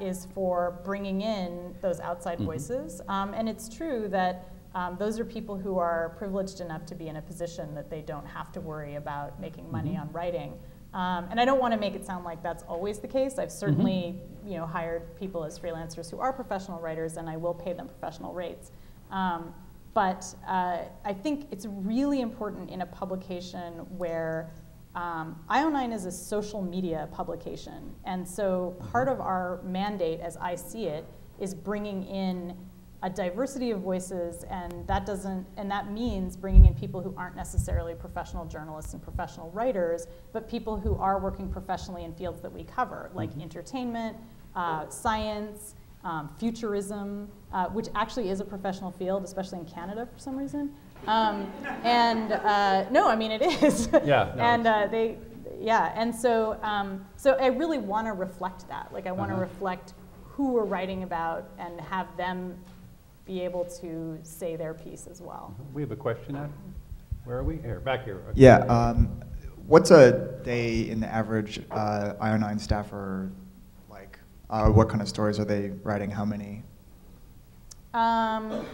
is for bringing in those outside voices. And it's true that those are people who are privileged enough to be in a position that they don't have to worry about making money on writing. And I don't want to make it sound like that's always the case. I've certainly hired people as freelancers who are professional writers, and I will pay them professional rates. But I think it's really important in a publication where IO9 is a social media publication. And so part of our mandate, as I see it, is bringing in a diversity of voices, and that means bringing in people who aren't necessarily professional journalists and professional writers, but people who are working professionally in fields that we cover, like entertainment, science, futurism, which actually is a professional field, especially in Canada for some reason. No, I mean it is. Yeah. And so I really want to reflect that. Like I want to reflect who we're writing about and have them be able to say their piece as well. We have a question now. Where are we? Here, back here. Okay. Yeah. What's a day in the average IO9 staffer like? What kind of stories are they writing? How many? The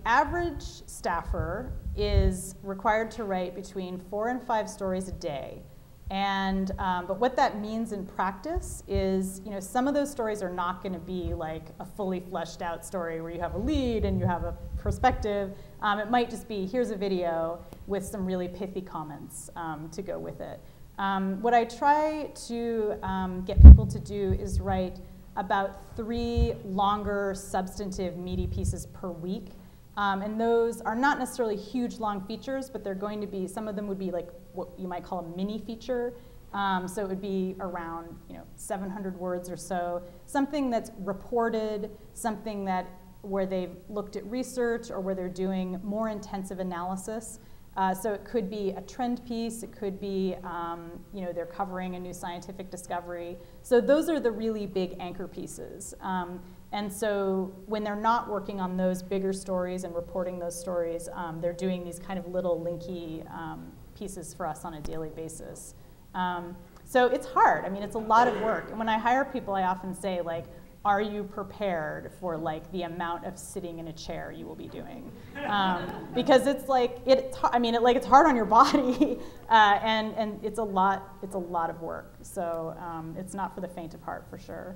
average staffer is required to write between 4 and 5 stories a day. And, but what that means in practice is, you know, some of those stories are not going to be like a fully fleshed out story where you have a lead and you have a perspective. It might just be, here's a video with some really pithy comments to go with it. What I try to get people to do is write about 3 longer, substantive, meaty pieces per week. And those are not necessarily huge, long features, but they're going to be, some of them would be like what you might call a mini feature. So it would be around 700 words or so, something that's reported, something that where they've looked at research or where they're doing more intensive analysis. So it could be a trend piece, it could be they're covering a new scientific discovery. So those are the really big anchor pieces. And so when they're not working on those bigger stories and reporting those stories, they're doing these kind of little linky pieces for us on a daily basis. So it's hard. I mean, it's a lot of work. And when I hire people, I often say, like, are you prepared for like the amount of sitting in a chair you will be doing? Because it's like, it's hard on your body, and it's a lot of work. So it's not for the faint of heart, for sure.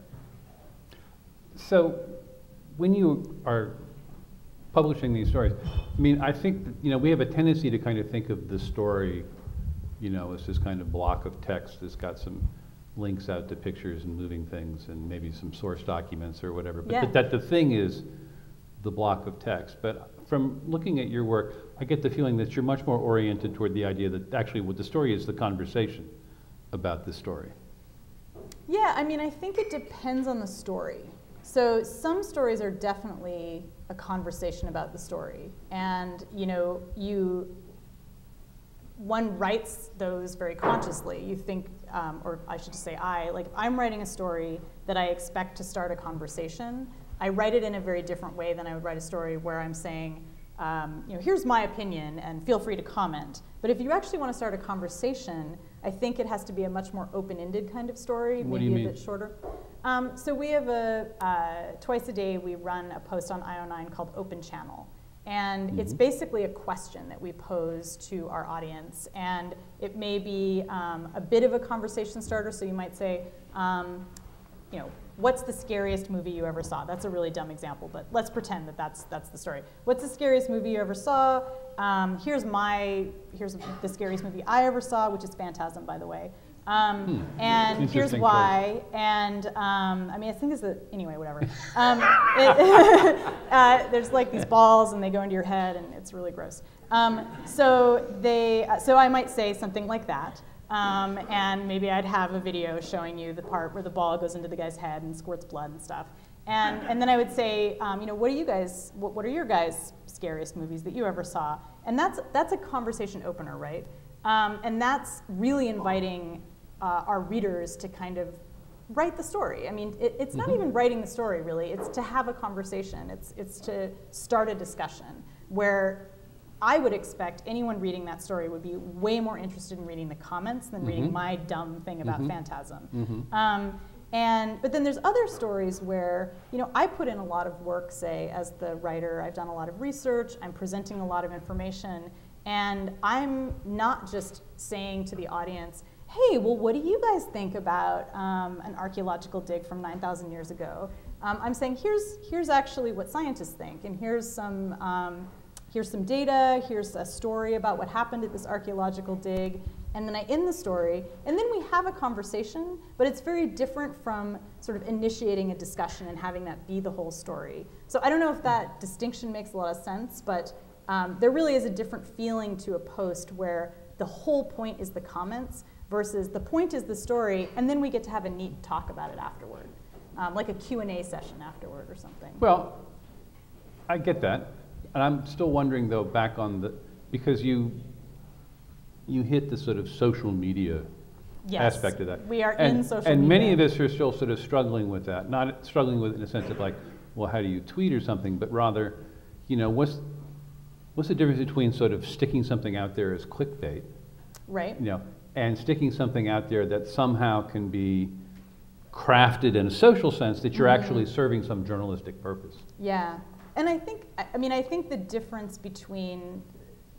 So when you are publishing these stories, I mean, I think that, we have a tendency to kind of think of the story, as this kind of block of text that's got some links out to pictures and moving things and maybe some source documents or whatever. But yeah. that the thing is the block of text. But from looking at your work, I get the feeling that you're much more oriented toward the idea that actually what the story is the conversation about the story. Yeah, I mean, I think it depends on the story. So some stories are definitely a conversation about the story. And, one writes those very consciously. You think, or I should just say if I'm writing a story that I expect to start a conversation, I write it in a very different way than I would write a story where I'm saying, here's my opinion and feel free to comment. But if you actually want to start a conversation, I think it has to be a much more open-ended kind of story, maybe a bit shorter. So we have twice a day we run a post on IO9 called Open Channel. And it's basically a question that we pose to our audience. And it may be a bit of a conversation starter. So you might say, what's the scariest movie you ever saw? That's a really dumb example, but let's pretend that that's the story. What's the scariest movie you ever saw? Here's the scariest movie I ever saw, which is Phantasm, by the way. And here's why. And I think anyway, whatever. There's like these balls and they go into your head and it's really gross. So I might say something like that. And maybe I'd have a video showing you the part where the ball goes into the guy's head and squirts blood and stuff. And then I would say, what are your guys' scariest movies that you ever saw? And that's a conversation opener, right? And that's really inviting our readers to kind of write the story. I mean, it's not even writing the story, really. It's to have a conversation. It's to start a discussion where I would expect anyone reading that story would be way more interested in reading the comments than reading my dumb thing about Phantasm. But then there's other stories where, I put in a lot of work, say, as the writer. I've done a lot of research. I'm presenting a lot of information. And I'm not just saying to the audience, hey, well, what do you guys think about an archaeological dig from 9,000 years ago? I'm saying, here's actually what scientists think, and here's some data, here's a story about what happened at this archaeological dig, and then I end the story, and then we have a conversation, but it's very different from sort of initiating a discussion and having that be the whole story. So I don't know if that distinction makes a lot of sense, but there really is a different feeling to a post where the whole point is the comments versus the point is the story, and then we get to have a neat talk about it afterward, like a Q&A session afterward or something. Well, I get that. And I'm still wondering, though, back on because you hit the sort of social media aspect of that. We are in social media. And many of us are still sort of struggling with that, not struggling with it in the sense of like, well, how do you tweet or something, but rather, what's the difference between sort of sticking something out there as clickbait, right? And sticking something out there that somehow can be crafted in a social sense that you're actually serving some journalistic purpose. Yeah, and I think the difference between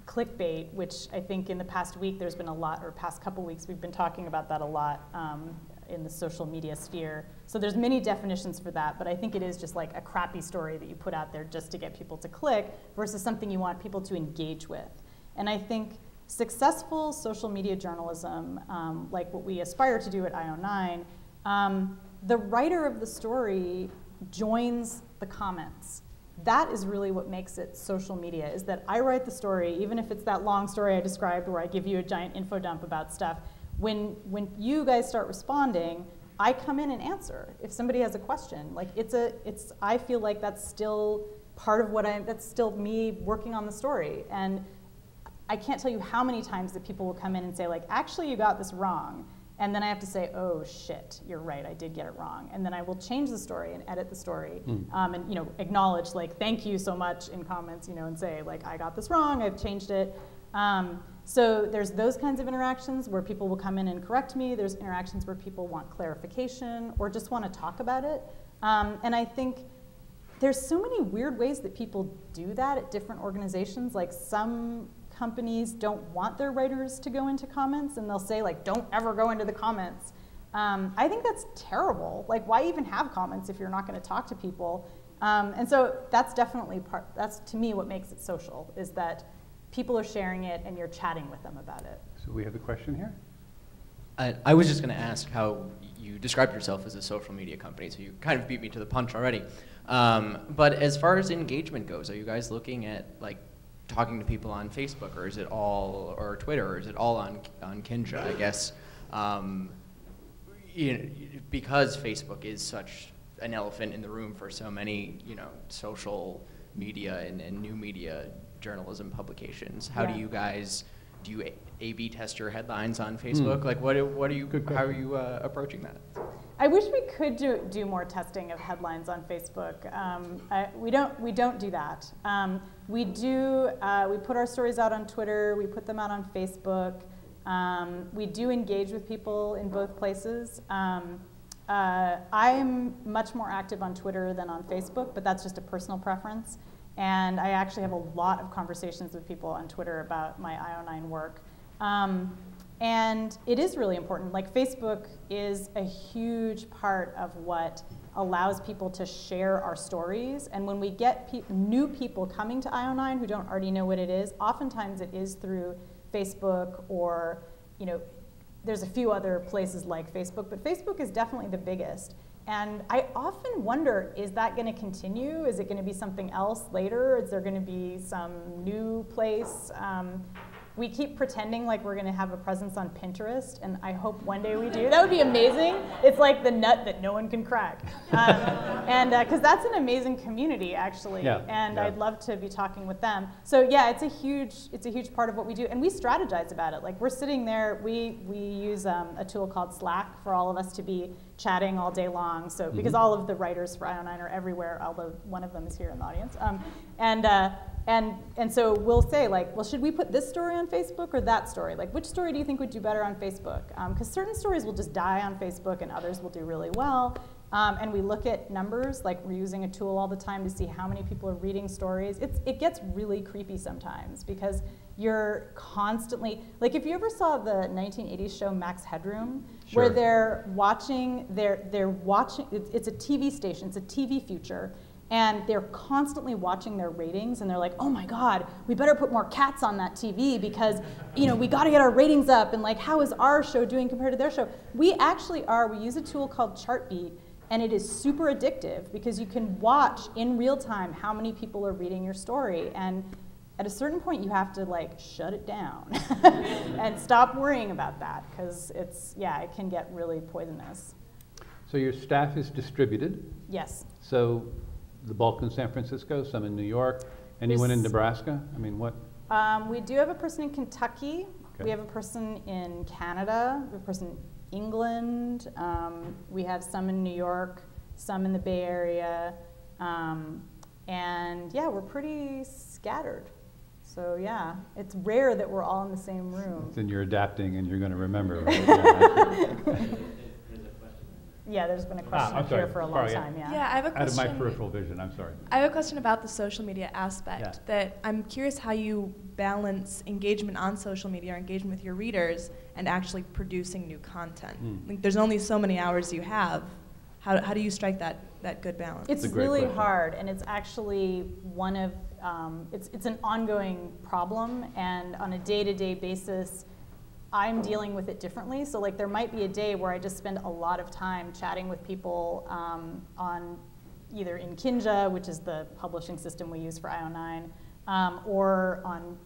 clickbait, which I think in the past week there's been a lot, or past couple weeks we've been talking about that a lot in the social media sphere. So there's many definitions for that, but I think it is just like a crappy story that you put out there just to get people to click versus something you want people to engage with. And I think successful social media journalism, like what we aspire to do at IO9, the writer of the story joins the comments. That is really what makes it social media, is that I write the story, even if it's that long story I described where I give you a giant info dump about stuff. When you guys start responding, I come in and answer. If somebody has a question, like I feel like that's still part of that's still me working on the story. And I can't tell you how many times that people will come in and say, like, actually you got this wrong. And then I have to say, oh shit, you're right, I did get it wrong. And then I will change the story and edit the story, and acknowledge, like, thank you so much in comments, and say, like, I got this wrong, I've changed it. So there's those kinds of interactions where people will come in and correct me. There's interactions where people want clarification or just want to talk about it. And I think there's so many weird ways that people do that at different organizations. Like, some companies don't want their writers to go into comments, and they'll say, like, don't ever go into the comments. I think that's terrible. Like, why even have comments if you're not going to talk to people? And so that's definitely that's to me what makes it social, is that people are sharing it and you're chatting with them about it. So we have a question here. I was just going to ask how you described yourself as a social media company, so you kind of beat me to the punch already. But as far as engagement goes, are you guys looking at, like, talking to people on Facebook, or is it all, or Twitter, or is it all on Kinja? I guess because Facebook is such an elephant in the room for so many social media and new media journalism publications. How do you guys A/B test your headlines on Facebook? Like, what are you? How are you approaching that? I wish we could do more testing of headlines on Facebook. We don't do that. We put our stories out on Twitter. We put them out on Facebook. We do engage with people in both places. I'm much more active on Twitter than on Facebook, but that's just a personal preference. And I actually have a lot of conversations with people on Twitter about my IO9 work. And it is really important. Like, Facebook is a huge part of what allows people to share our stories. And when we get new people coming to IO9 who don't already know what it is, oftentimes it is through Facebook, or there's a few other places like Facebook, but Facebook is definitely the biggest. And I often wonder, is that going to continue? Is it going to be something else later? Is there going to be some new place? We keep pretending like we're going to have a presence on Pinterest, and I hope one day we do. That would be amazing. It's like the nut that no one can crack. Because that's an amazing community, actually. Yeah, and yeah. I'd love to be talking with them. So yeah, it's a huge part of what we do, and we strategize about it. Like, we're sitting there, we use a tool called Slack for all of us to be chatting all day long. So because all of the writers for IO9 are everywhere, although one of them is here in the audience. And so we'll say, like, well, should we put this story on Facebook or that story? Like, which story do you think would do better on Facebook? Because certain stories will just die on Facebook and others will do really well. And we look at numbers, like we're using a tool all the time to see how many people are reading stories. It gets really creepy sometimes because you're constantly, like, if you ever saw the 1980s show Max Headroom, Sure. where they're watching, it's a TV station, it's a TV feature, and they're constantly watching their ratings, and they're like, oh my God, we better put more cats on that TV because, we gotta get our ratings up, and like, how is our show doing compared to their show? We actually are, we use a tool called Chartbeat, and it is super addictive because you can watch in real time how many people are reading your story, and at a certain point you have to, like, shut it down and stop worrying about that, because it can get really poisonous. So your staff is distributed. Yes. So the bulk in San Francisco, some in New York, anyone in Nebraska? I mean, what? We do have a person in Kentucky. Okay. We have a person in Canada. We have a person in England. We have some in New York, some in the Bay Area. And yeah, we're pretty scattered. So yeah, it's rare that we're all in the same room. Then you're adapting and you're going to remember. Right? Yeah, there's been a question I'm up here sorry. for a long Sorry, yeah. time, yeah. Yeah, I have a Out of question. my peripheral vision, I'm sorry. I have a question about the social media aspect. Yeah. That I'm curious how you balance engagement on social media or engagement with your readers and actually producing new content. Like, there's only so many hours you have. How do you strike that good balance? It's a great really question. hard, and it's actually one of, it's an ongoing problem, and on a day-to-day basis, I'm dealing with it differently. So like there might be a day where I just spend a lot of time chatting with people on either in Kinja, which is the publishing system we use for IO9, or on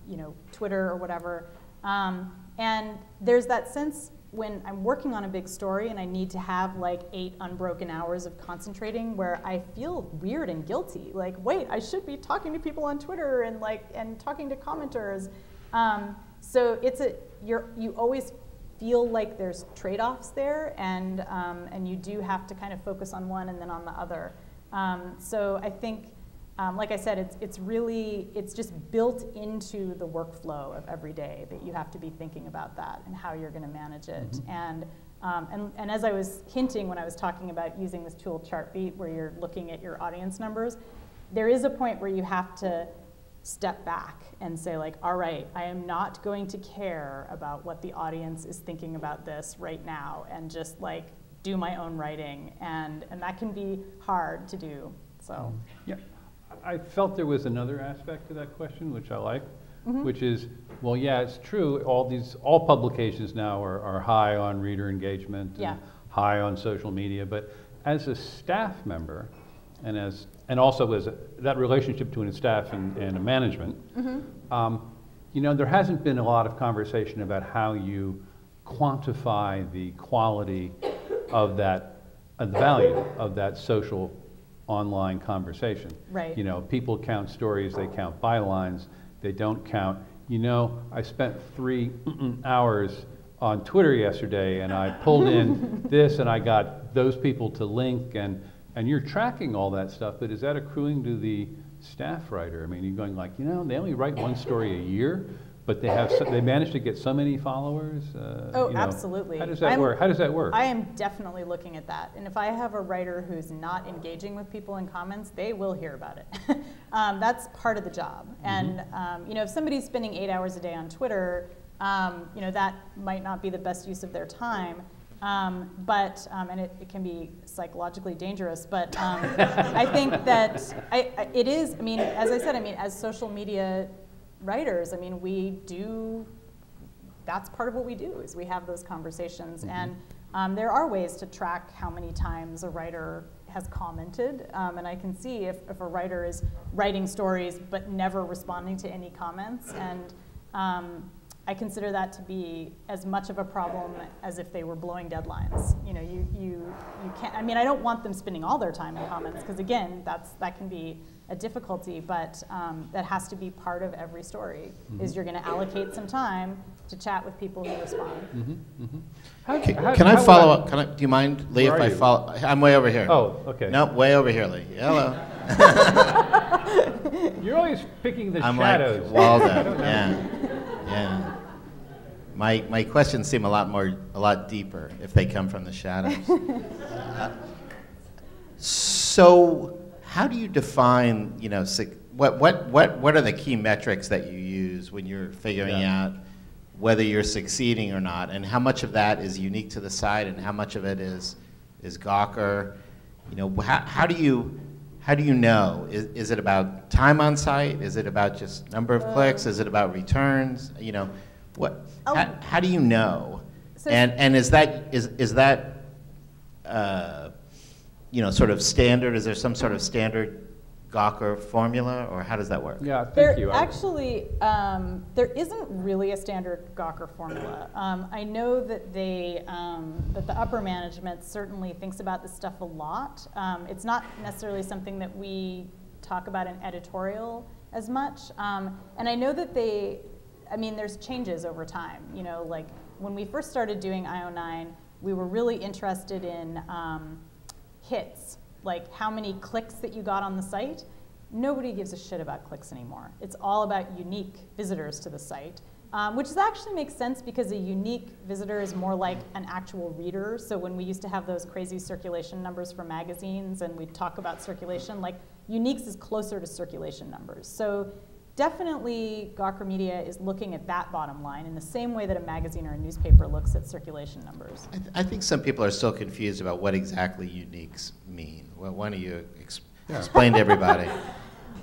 Twitter or whatever. And there's that sense when I'm working on a big story and I need to have like 8 unbroken hours of concentrating where I feel weird and guilty. Like, wait, I should be talking to people on Twitter and talking to commenters. So you always feel like there's trade-offs there, and you do have to kind of focus on one and then on the other. So I think, like I said, it's just built into the workflow of every day that you have to be thinking about that and how you're going to manage it. And as I was hinting when I was talking about using this tool Chartbeat, where you're looking at your audience numbers, there is a point where you have to step back and say like, all right, I am not going to care about what the audience is thinking about this right now, and just like do my own writing, and that can be hard to do. So Yeah, I felt there was another aspect to that question, which I like, which is, well, yeah, it's true. All publications now are high on reader engagement, and high on social media. But as a staff member, and also as that relationship between a staff and a management, there hasn't been a lot of conversation about how you quantify the quality of the value of that social online conversation. Right. People count stories, they count bylines, they don't count, I spent 3 hours on Twitter yesterday and I pulled in this and I got those people to link, and you're tracking all that stuff, but is that accruing to the staff writer? I mean, you're going like, they only write 1 story a year, but they manage to get so many followers. Absolutely. How does that work? I am definitely looking at that. And if I have a writer who's not engaging with people in comments, they will hear about it. That's part of the job. And if somebody's spending 8 hours a day on Twitter, that might not be the best use of their time. And it can be psychologically dangerous, but I think that it is, as I said, as social media writers, that's part of what we do, is we have those conversations. And there are ways to track how many times a writer has commented, and I can see if a writer is writing stories but never responding to any comments, and I consider that to be as much of a problem as if they were blowing deadlines. You can't, I don't want them spending all their time in comments, because again, that can be a difficulty, but that has to be part of every story, is you're gonna allocate some time to chat with people who respond. Can I follow up? Do you mind, Lee, if I follow? I'm way over here. Oh, okay. Nope, way over here, Lee. Hello. You're always picking the I'm shadows. like Waldo. Yeah. My questions seem a lot deeper if they come from the shadows. So, how do you define, what are the key metrics that you use when you're figuring out whether you're succeeding or not, and how much of that is unique to the site, and how much of it is Gawker? How do you know? Is it about time on site? Is it about just number of clicks? Is it about returns? How do you know? So and is that sort of standard? Is there some sort of standard Gawker formula, or how does that work? Yeah, thank you. Actually, there isn't really a standard Gawker formula. I know that that the upper management certainly thinks about this stuff a lot. It's not necessarily something that we talk about in editorial as much. And I know that there's changes over time. Like when we first started doing IO9, we were really interested in hits, like how many clicks that you got on the site. Nobody gives a shit about clicks anymore. It's all about unique visitors to the site. which actually makes sense because a unique visitor is more like an actual reader. So when we used to have those crazy circulation numbers for magazines and we'd talk about circulation, like uniques is closer to circulation numbers. So definitely Gawker Media is looking at that bottom line in the same way that a magazine or a newspaper looks at circulation numbers. I think some people are still confused about what exactly uniques mean. Well, why don't you explain to everybody?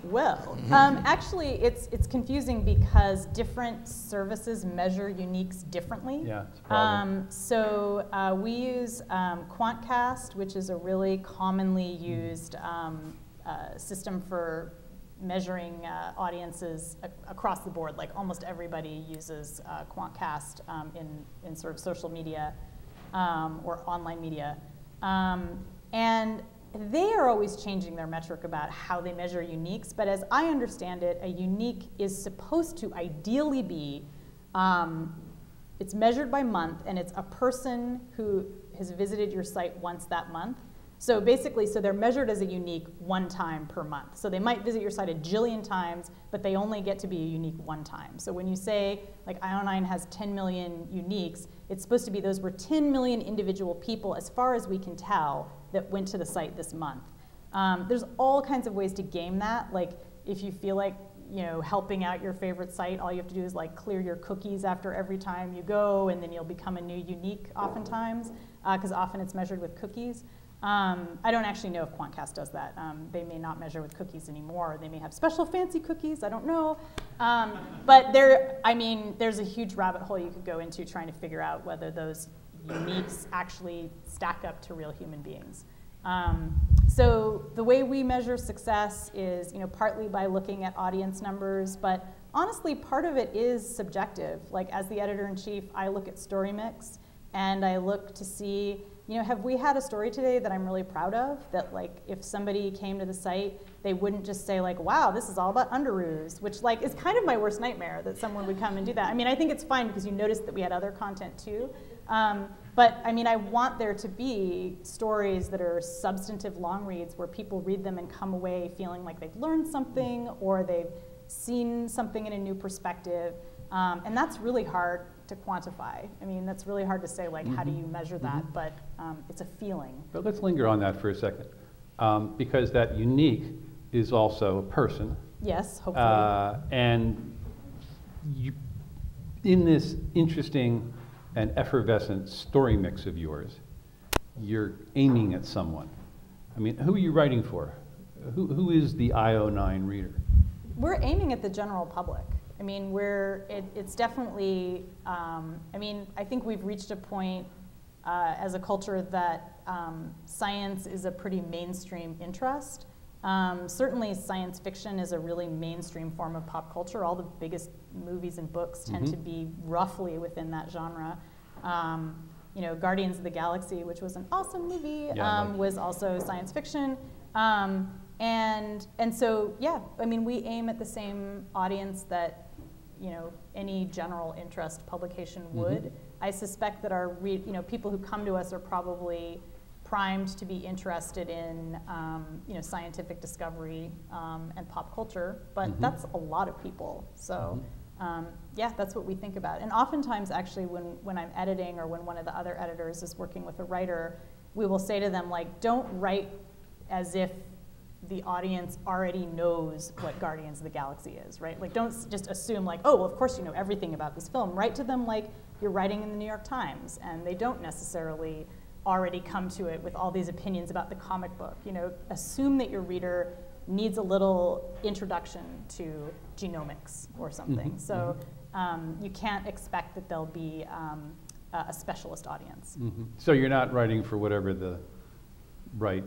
Well, actually, it's confusing because different services measure uniques differently. Yeah, it's a problem. So we use QuantCast, which is a really commonly used system for measuring audiences across the board. Like almost everybody uses QuantCast in sort of social media or online media. And they are always changing their metric about how they measure uniques, but as I understand it, a unique is supposed to ideally be, it's measured by month, and it's a person who has visited your site once that month. So basically, so they're measured as a unique one time per month. So they might visit your site a jillion times, but they only get to be a unique one time. So when you say, like, IO9 has 10 million uniques, it's supposed to be those were 10 million individual people, as far as we can tell, that went to the site this month. There's all kinds of ways to game that. Like, if you feel like, you know, helping out your favorite site, all you have to do is like clear your cookies after every time you go, and then you'll become a new unique oftentimes, because often it's measured with cookies. I don't actually know if QuantCast does that. They may not measure with cookies anymore. They may have special fancy cookies, I don't know. But there's a huge rabbit hole you could go into trying to figure out whether those uniques actually stack up to real human beings. So the way we measure success is, you know, partly by looking at audience numbers, but honestly, part of it is subjective. Like, as the editor-in-chief, I look at story mix, and I look to see, you know, have we had a story today that I'm really proud of? That, like, if somebody came to the site, they wouldn't just say, like, wow, this is all about underoos, which, like, is kind of my worst nightmare, that someone would come and do that. I mean, I think it's fine because you noticed that we had other content too. But I mean, I want there to be stories that are substantive long reads where people read them and come away feeling like they've learned something or they've seen something in a new perspective. And that's really hard to quantify. I mean, that's really hard to say, like, how do you measure that? But it's a feeling. But let's linger on that for a second, because that unique is also a person. Yes, hopefully. And you, in this interesting and effervescent story mix of yours, you're aiming at someone. I mean, who are you writing for? Who is the IO9 reader? We're aiming at the general public. I mean, it's definitely, I mean, I think we've reached a point as a culture that science is a pretty mainstream interest. Certainly science fiction is a really mainstream form of pop culture. All the biggest movies and books tend to be roughly within that genre. You know, Guardians of the Galaxy, which was an awesome movie, was also science fiction. And so, yeah, I mean, we aim at the same audience that, you know, any general interest publication would. I suspect that our, people who come to us are probably primed to be interested in, you know, scientific discovery and pop culture, but that's a lot of people. So, yeah, that's what we think about. And oftentimes, actually, when I'm editing or when one of the other editors is working with a writer, we will say to them, like, don't write as if the audience already knows what Guardians of the Galaxy is, right? Like, don't just assume, like, oh, well, of course you know everything about this film. Write to them like you're writing in the New York Times, and they don't necessarily already come to it with all these opinions about the comic book. You know, assume that your reader needs a little introduction to genomics or something. So you can't expect that there'll be a specialist audience. So you're not writing for whatever the right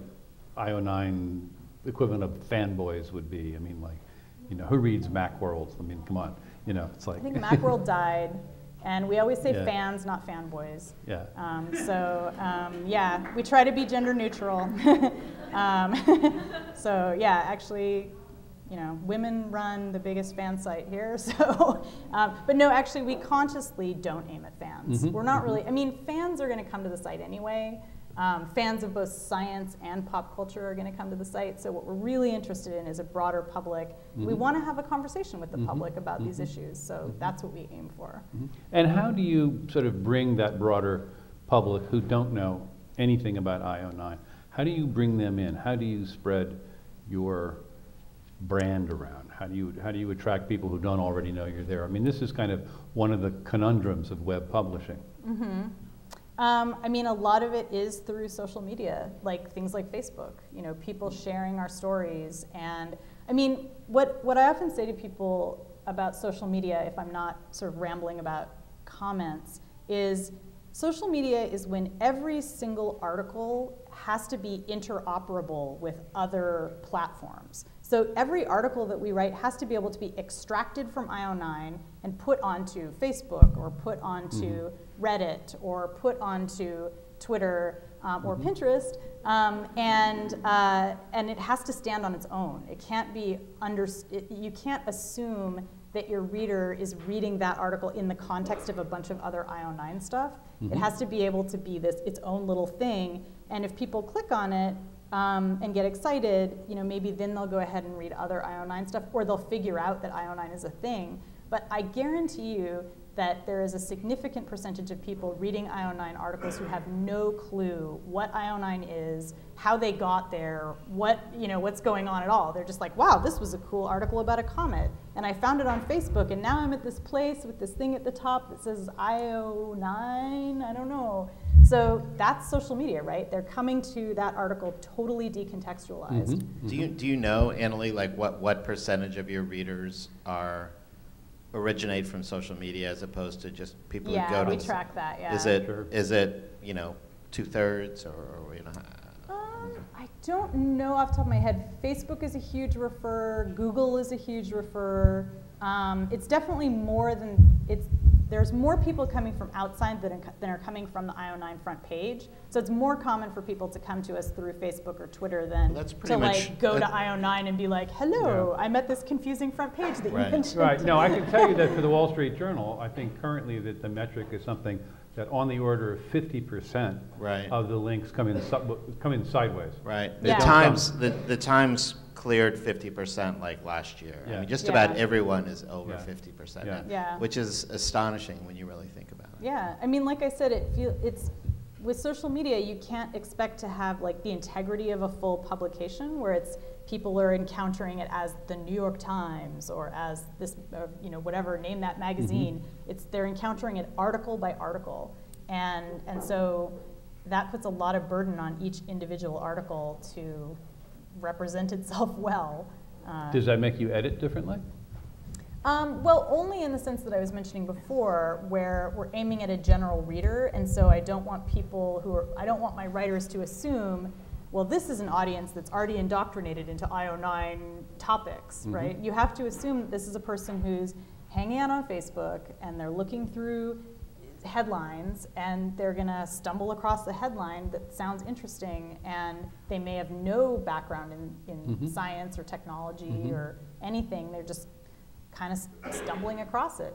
IO9 equivalent of fanboys would be. I mean, like, you know, who reads Macworld? I mean, come on, you know, it's like. I think Macworld died, and we always say fans, not fanboys. Yeah. Yeah, we try to be gender neutral. So yeah, actually, you know, women run the biggest fan site here. So, but no, actually, we consciously don't aim at fans. We're not really. I mean, fans are going to come to the site anyway. Fans of both science and pop culture are going to come to the site. So what we're really interested in is a broader public. We want to have a conversation with the public about these issues. So that's what we aim for. And how do you sort of bring that broader public who don't know anything about IO9? How do you bring them in? How do you spread your brand around? How do you attract people who don't already know you're there? I mean, this is kind of one of the conundrums of web publishing. I mean, a lot of it is through social media, like things like Facebook, you know, people sharing our stories. And I mean, what I often say to people about social media, if I'm not sort of rambling about comments, is social media is when every single article has to be interoperable with other platforms. So every article that we write has to be able to be extracted from IO9 and put onto Facebook or put onto Reddit or put onto Twitter or Pinterest, and it has to stand on its own. It can't be you can't assume that your reader is reading that article in the context of a bunch of other IO9 stuff. It has to be able to be its own little thing, and if people click on it and get excited, you know, maybe then they'll go ahead and read other IO9 stuff, or they'll figure out that IO9 is a thing. But I guarantee you that there is a significant percentage of people reading IO9 articles who have no clue what IO9 is, how they got there, what's going on at all. They're just like, wow, this was a cool article about a comet, and I found it on Facebook, and now I'm at this place with this thing at the top that says IO9, I don't know. So that's social media, right? They're coming to that article totally decontextualized. Do you know, Annalee, like what percentage of your readers originate from social media as opposed to just people who go to? Yeah, we track that. Yeah. Is it 2/3 or you know? I don't know off the top of my head. Facebook is a huge referrer. Google is a huge referrer. It's definitely more than there's more people coming from outside than are coming from the IO9 front page. So it's more common for people to come to us through Facebook or Twitter than to go to IO9 and be like, hello, I met this confusing front page that you mentioned. Right. No, I can tell you that for the Wall Street Journal, I think currently that the metric is something that on the order of 50% of the links come in sideways. Right. The Times cleared 50% like last year. I mean, just about everyone is over 50% now, which is astonishing when you really think about it. Yeah, I mean, like I said, it's with social media, you can't expect to have like the integrity of a full publication where people are encountering it as the New York Times or as this, whatever, name that magazine. They're encountering it article by article, and so that puts a lot of burden on each individual article to represent itself well. Does that make you edit differently? Well, only in the sense that I was mentioning before, where we're aiming at a general reader, and so I don't want I don't want my writers to assume, well, this is an audience that's already indoctrinated into IO9 topics, right? You have to assume that this is a person who's hanging out on Facebook and they're looking through headlines and they're going to stumble across a headline that sounds interesting, and they may have no background in science or technology or anything. They're just kind of stumbling across it,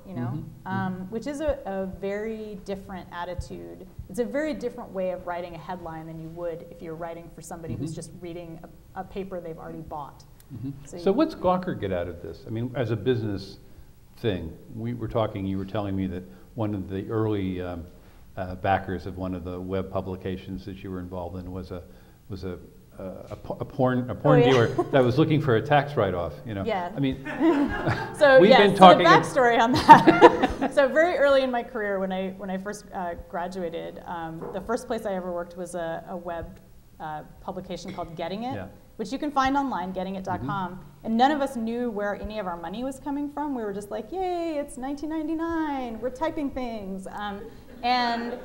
which is a very different attitude. It's a very different way of writing a headline than you would if you're writing for somebody who's just reading a paper they've already bought. So what's Gawker get out of this? I mean, as a business thing, you were telling me that one of the early backers of one of the web publications that you were involved in was a porn dealer that was looking for a tax write-off. Yeah. I mean, so we've been so talking. The backstory on that. So very early in my career, when I first graduated, the first place I ever worked was a web publication called Getting It, which you can find online, gettingit.com. And none of us knew where any of our money was coming from. We were just like, yay, it's 1999, we're typing things. And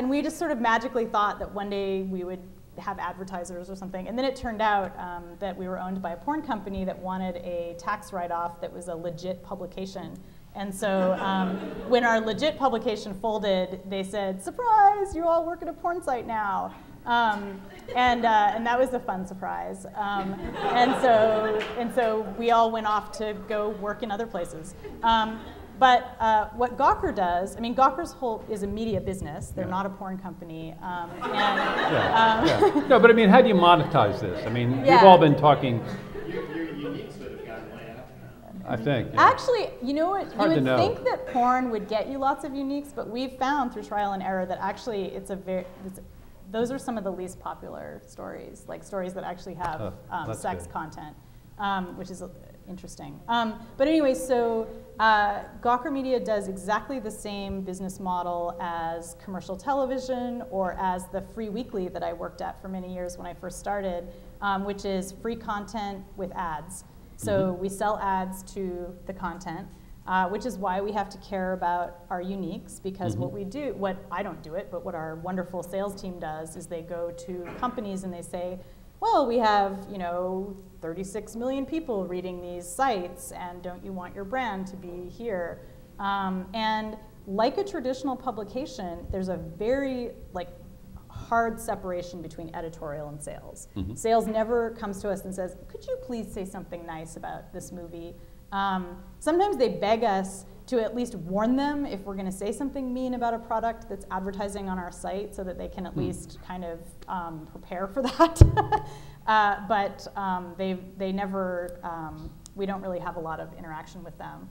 we just sort of magically thought that one day we would have advertisers or something. And then it turned out that we were owned by a porn company that wanted a tax write-off that was a legit publication. And so when our legit publication folded, they said, surprise, you all work at a porn site now. And that was a fun surprise. And so we all went off to go work in other places. But what Gawker does, I mean, Gawker's whole is a media business. They're not a porn company. No, but I mean, how do you monetize this? I mean, we've all been talking. Your uniques would have gone way up now. I think. Actually, you know what? You would know. think that porn would get you lots of uniques, but we've found through trial and error that actually those are some of the least popular stories, like stories that actually have sex content, which is interesting. But anyway, so Gawker Media does exactly the same business model as commercial television or as the Free Weekly that I worked at for many years when I first started, which is free content with ads. So we sell ads to the content, which is why we have to care about our uniques, because what we do, what I don't do it, but what our wonderful sales team does is they go to companies and they say, well, we have, 36 million people reading these sites, and don't you want your brand to be here? And like a traditional publication, there's a very hard separation between editorial and sales. Sales never comes to us and says, could you please say something nice about this movie? Sometimes they beg us to at least warn them if we're going to say something mean about a product that's advertising on our site, so that they can at least kind of prepare for that. But they never, we don't really have a lot of interaction with them.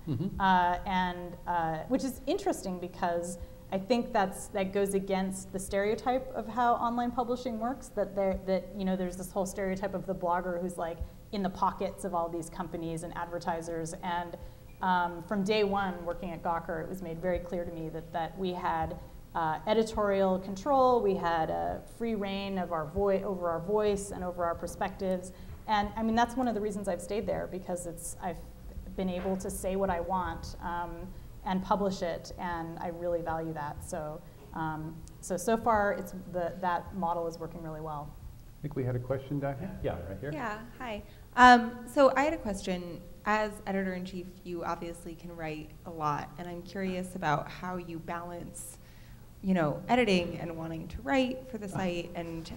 Which is interesting, because I think that goes against the stereotype of how online publishing works, that there's this whole stereotype of the blogger who's like in the pockets of all these companies and advertisers. And from day one working at Gawker, it was made very clear to me that we had editorial control, we had a free reign of over our voice and over our perspectives. And I mean, that's one of the reasons I've stayed there, because I've been able to say what I want and publish it, and I really value that. So so far, that model is working really well. I think we had a question down here. Yeah, right here. Yeah, hi. So I had a question. As editor-in-chief, you obviously can write a lot, and I'm curious about how you balance, editing and wanting to write for the site, and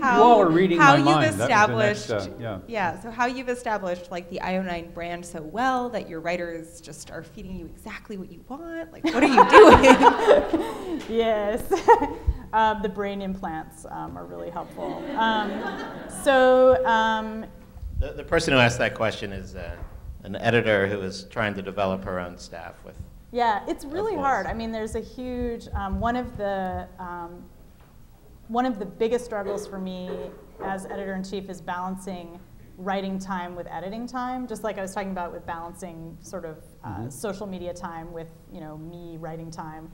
how you've established, so how you've established the IO9 brand so well that your writers just are feeding you exactly what you want. Like, what are you doing? Yes. The brain implants are really helpful. The person who asked that question is an editor who is trying to develop her own staff with. Yeah, it's really hard. I mean, there's a huge one of the biggest struggles for me as editor-in-chief is balancing writing time with editing time. Just like I was talking about with balancing sort of social media time with me writing time.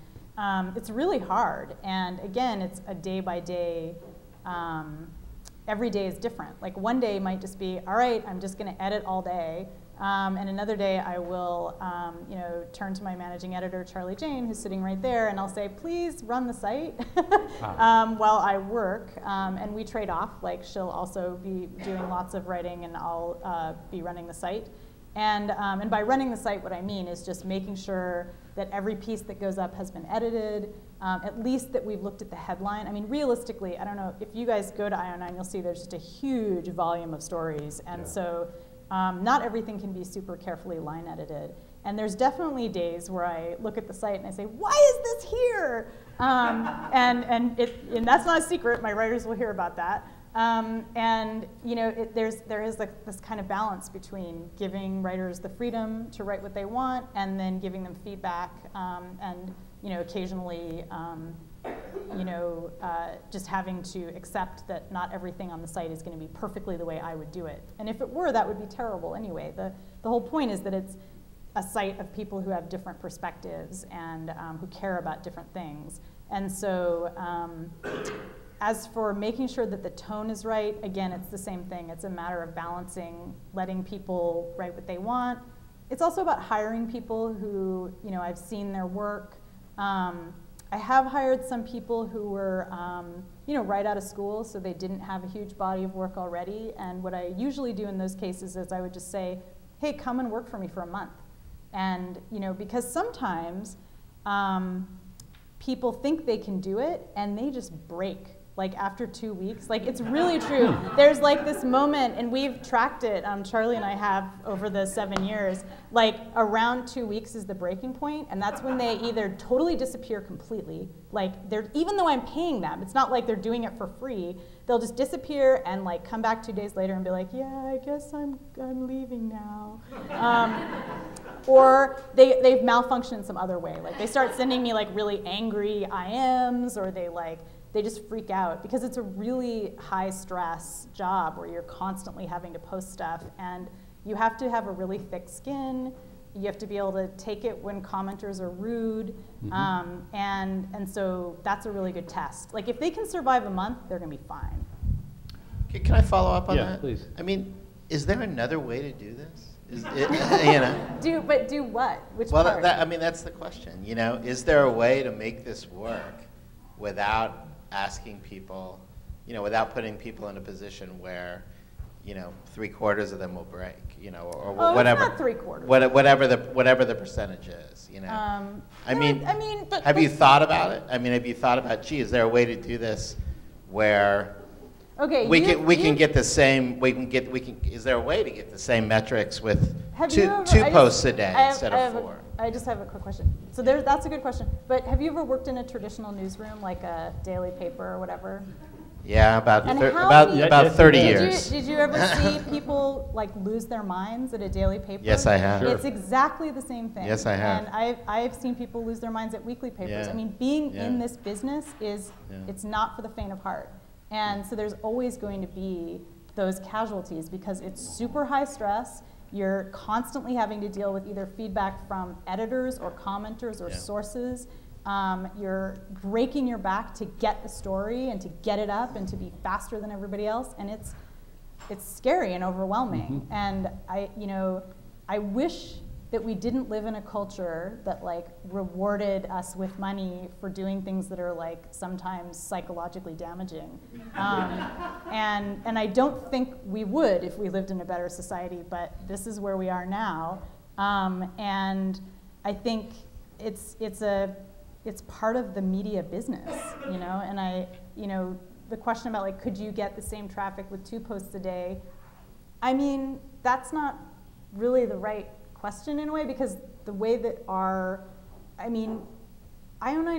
It's really hard, and again, it's a day by day. Every day is different. Like one day might just be, all right, I'm just going to edit all day, and another day I will, turn to my managing editor, Charlie Jane, who's sitting right there, and I'll say, please run the site while I work, and we trade off. Like she'll also be doing lots of writing, and I'll be running the site. And by running the site, what I mean is just making sure that every piece that goes up has been edited, at least that we've looked at the headline. I mean, realistically, I don't know, if you guys go to IO9, you'll see there's just a huge volume of stories. And so not everything can be super carefully line edited. And there's definitely days where I look at the site and I say, why is this here? And that's not a secret. My writers will hear about that. There is this kind of balance between giving writers the freedom to write what they want, and then giving them feedback, and occasionally, just having to accept that not everything on the site is going to be perfectly the way I would do it. And if it were, that would be terrible anyway. The whole point is that it's a site of people who have different perspectives and who care about different things. And so. As for making sure that the tone is right, again, it's the same thing. It's a matter of balancing, letting people write what they want. It's also about hiring people who, I've seen their work. I have hired some people who were, right out of school, so they didn't have a huge body of work already. And what I usually do in those cases is I would just say, hey, come and work for me for a month. And, because sometimes people think they can do it, and they just break like after 2 weeks. Like, it's really true. There's like this moment, and we've tracked it, Charlie and I have over the 7 years, like around 2 weeks is the breaking point, and that's when they either totally disappear completely, like even though I'm paying them, it's not like they're doing it for free, they'll just disappear and like come back 2 days later and be like, yeah, I guess I'm leaving now. Or they've malfunctioned in some other way. Like they start sending me like really angry IMs, or they just freak out, because it's a really high stress job where you're constantly having to post stuff, and you have to have a really thick skin. You have to be able to take it when commenters are rude, and so that's a really good test. Like if they can survive a month, they're gonna be fine. Can I follow up on that? Yeah, please. I mean, is there another way to do this? Is it, you know? But do what? Which well, part? I mean, that's the question. You know, is there a way to make this work without asking people, you know, without putting people in a position where, you know, 3/4 of them will break, you know, or whatever. It's not 3/4. Whatever the percentage is, you know. I mean, but have you thought about it? I mean, have you thought about, gee, is there a way to do this where we can get the same? Is there a way to get the same metrics with two posts a day instead of 4? I just have a quick question. So that's a good question. But have you ever worked in a traditional newsroom, like a daily paper or whatever? Yeah, about 30 years. Did you ever see people like lose their minds at a daily paper? Yes, I have. It's exactly the same thing. Yes, I have. And I've seen people lose their minds at weekly papers. Yeah. I mean, being in this business it's not for the faint of heart. And so there's always going to be those casualties, because it's super high stress. You're constantly having to deal with either feedback from editors or commenters or sources. You're breaking your back to get the story and to get it up and to be faster than everybody else, and it's scary and overwhelming. And I wish that we didn't live in a culture that like rewarded us with money for doing things that are like sometimes psychologically damaging. And I don't think we would if we lived in a better society, but this is where we are now. And I think it's part of the media business, you know. And the question about like, could you get the same traffic with 2 posts a day? I mean, that's not really the right question in a way, because the way that IO9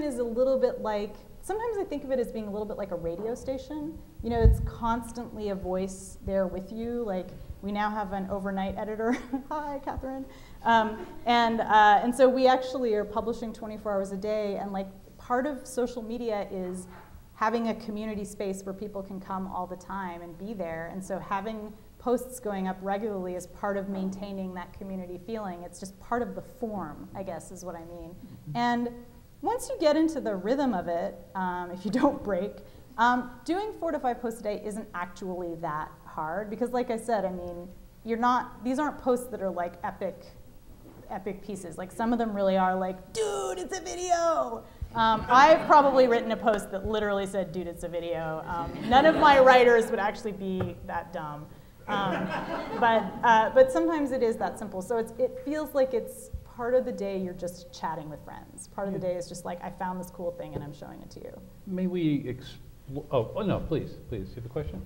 is a little bit like, sometimes I think of it as being a little bit like a radio station. You know, it's constantly a voice there with you. Like, we now have an overnight editor. Hi, Catherine. And so we actually are publishing 24 hours a day, and like part of social media is having a community space where people can come all the time and be there. And so having posts going up regularly is part of maintaining that community feeling. It's just part of the form, I guess, is what I mean. And once you get into the rhythm of it, if you don't break, doing 4 to 5 posts a day isn't actually that hard, because like I said, I mean, these aren't posts that are like epic pieces. Like some of them really are like, dude, it's a video. I've probably written a post that literally said, dude, it's a video. None of my writers would actually be that dumb. But sometimes it is that simple. So it feels like it's part of the day you're just chatting with friends. Part of the day is just like, I found this cool thing and I'm showing it to you. May we oh no, please, you have a question?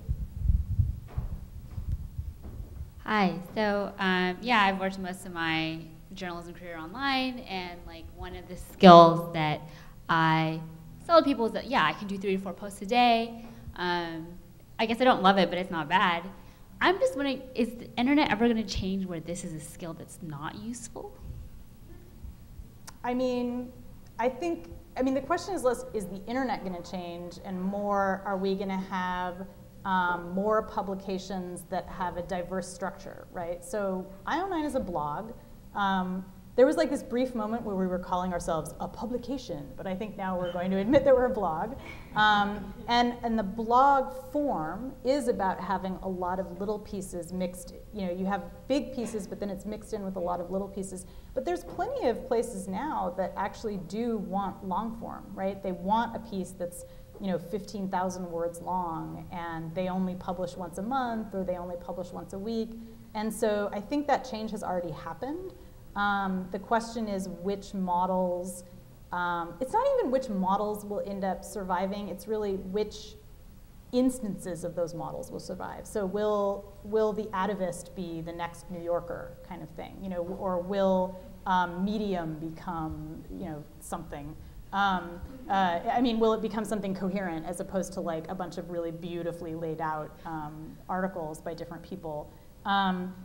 Hi, so yeah, I've worked most of my journalism career online, and like one of the skills that I tell people is that, yeah, I can do 3 to 4 posts a day. I guess I don't love it, but it's not bad. I'm just wondering, is the internet ever going to change where this is a skill that's not useful? I mean, the question is less, is the internet going to change, and more, are we going to have more publications that have a diverse structure, right? So IO9 is a blog. There was like this brief moment where we were calling ourselves a publication, but I think now we're going to admit that we're a blog. And the blog form is about having a lot of little pieces mixed. You know, you have big pieces, but then it's mixed in with a lot of little pieces. But there's plenty of places now that actually do want long form, right? They want a piece that's 15,000 words long, and they only publish once a month, or they only publish once a week. And so I think that change has already happened. The question is which models, it's not even which models will end up surviving, it's really which instances of those models will survive. So will the atavist be the next New Yorker kind of thing, you know, or will Medium become, you know, something? I mean, will it become something coherent as opposed to like a bunch of really beautifully laid out articles by different people?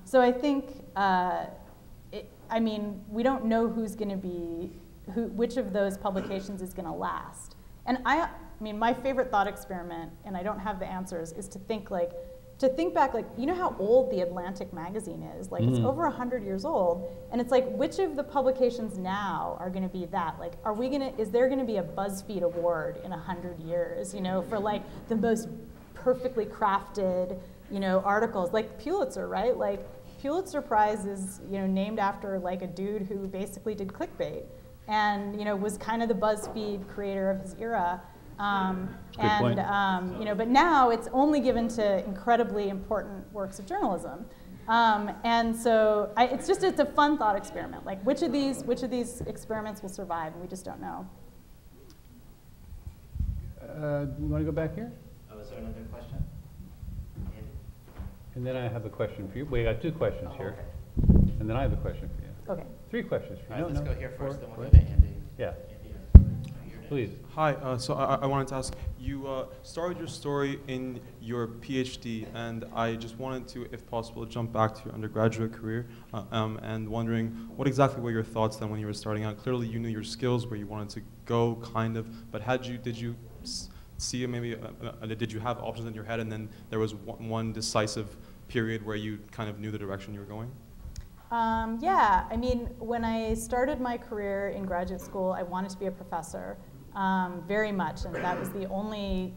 So I think, I mean, we don't know who's going to be, which of those publications is going to last. And I mean, my favorite thought experiment, and I don't have the answers, is to think back, like, you know how old The Atlantic magazine is? Like, it's over 100 years old, and it's like, which of the publications now are gonna be that? Like, is there gonna be a BuzzFeed award in 100 years, you know, for like the most perfectly crafted, you know, articles? Like Pulitzer, right? Like, Pulitzer Prize is, you know, named after like a dude who basically did clickbait and, you know, was kind of the BuzzFeed creator of his era. You know, but now it's only given to incredibly important works of journalism, and so it's a fun thought experiment. Like, which of these experiments will survive, and we just don't know. You want to go back here? Oh, is there another question? And then I have a question for you. We got 2 questions here, and then I have a question for you. Okay. 3 questions for you. All right, let's go here first, Four, then we'll go to Andy. Yeah. Please. Hi, so I wanted to ask, you started your story in your PhD, and I just wanted to, if possible, jump back to your undergraduate career, and wondering what exactly were your thoughts then when you were starting out? Clearly you knew your skills, where you wanted to go, kind of, but did you see maybe, did you have options in your head, and then there was one decisive period where you kind of knew the direction you were going? Yeah, I mean, when I started my career in graduate school, I wanted to be a professor. Very much, and that was the only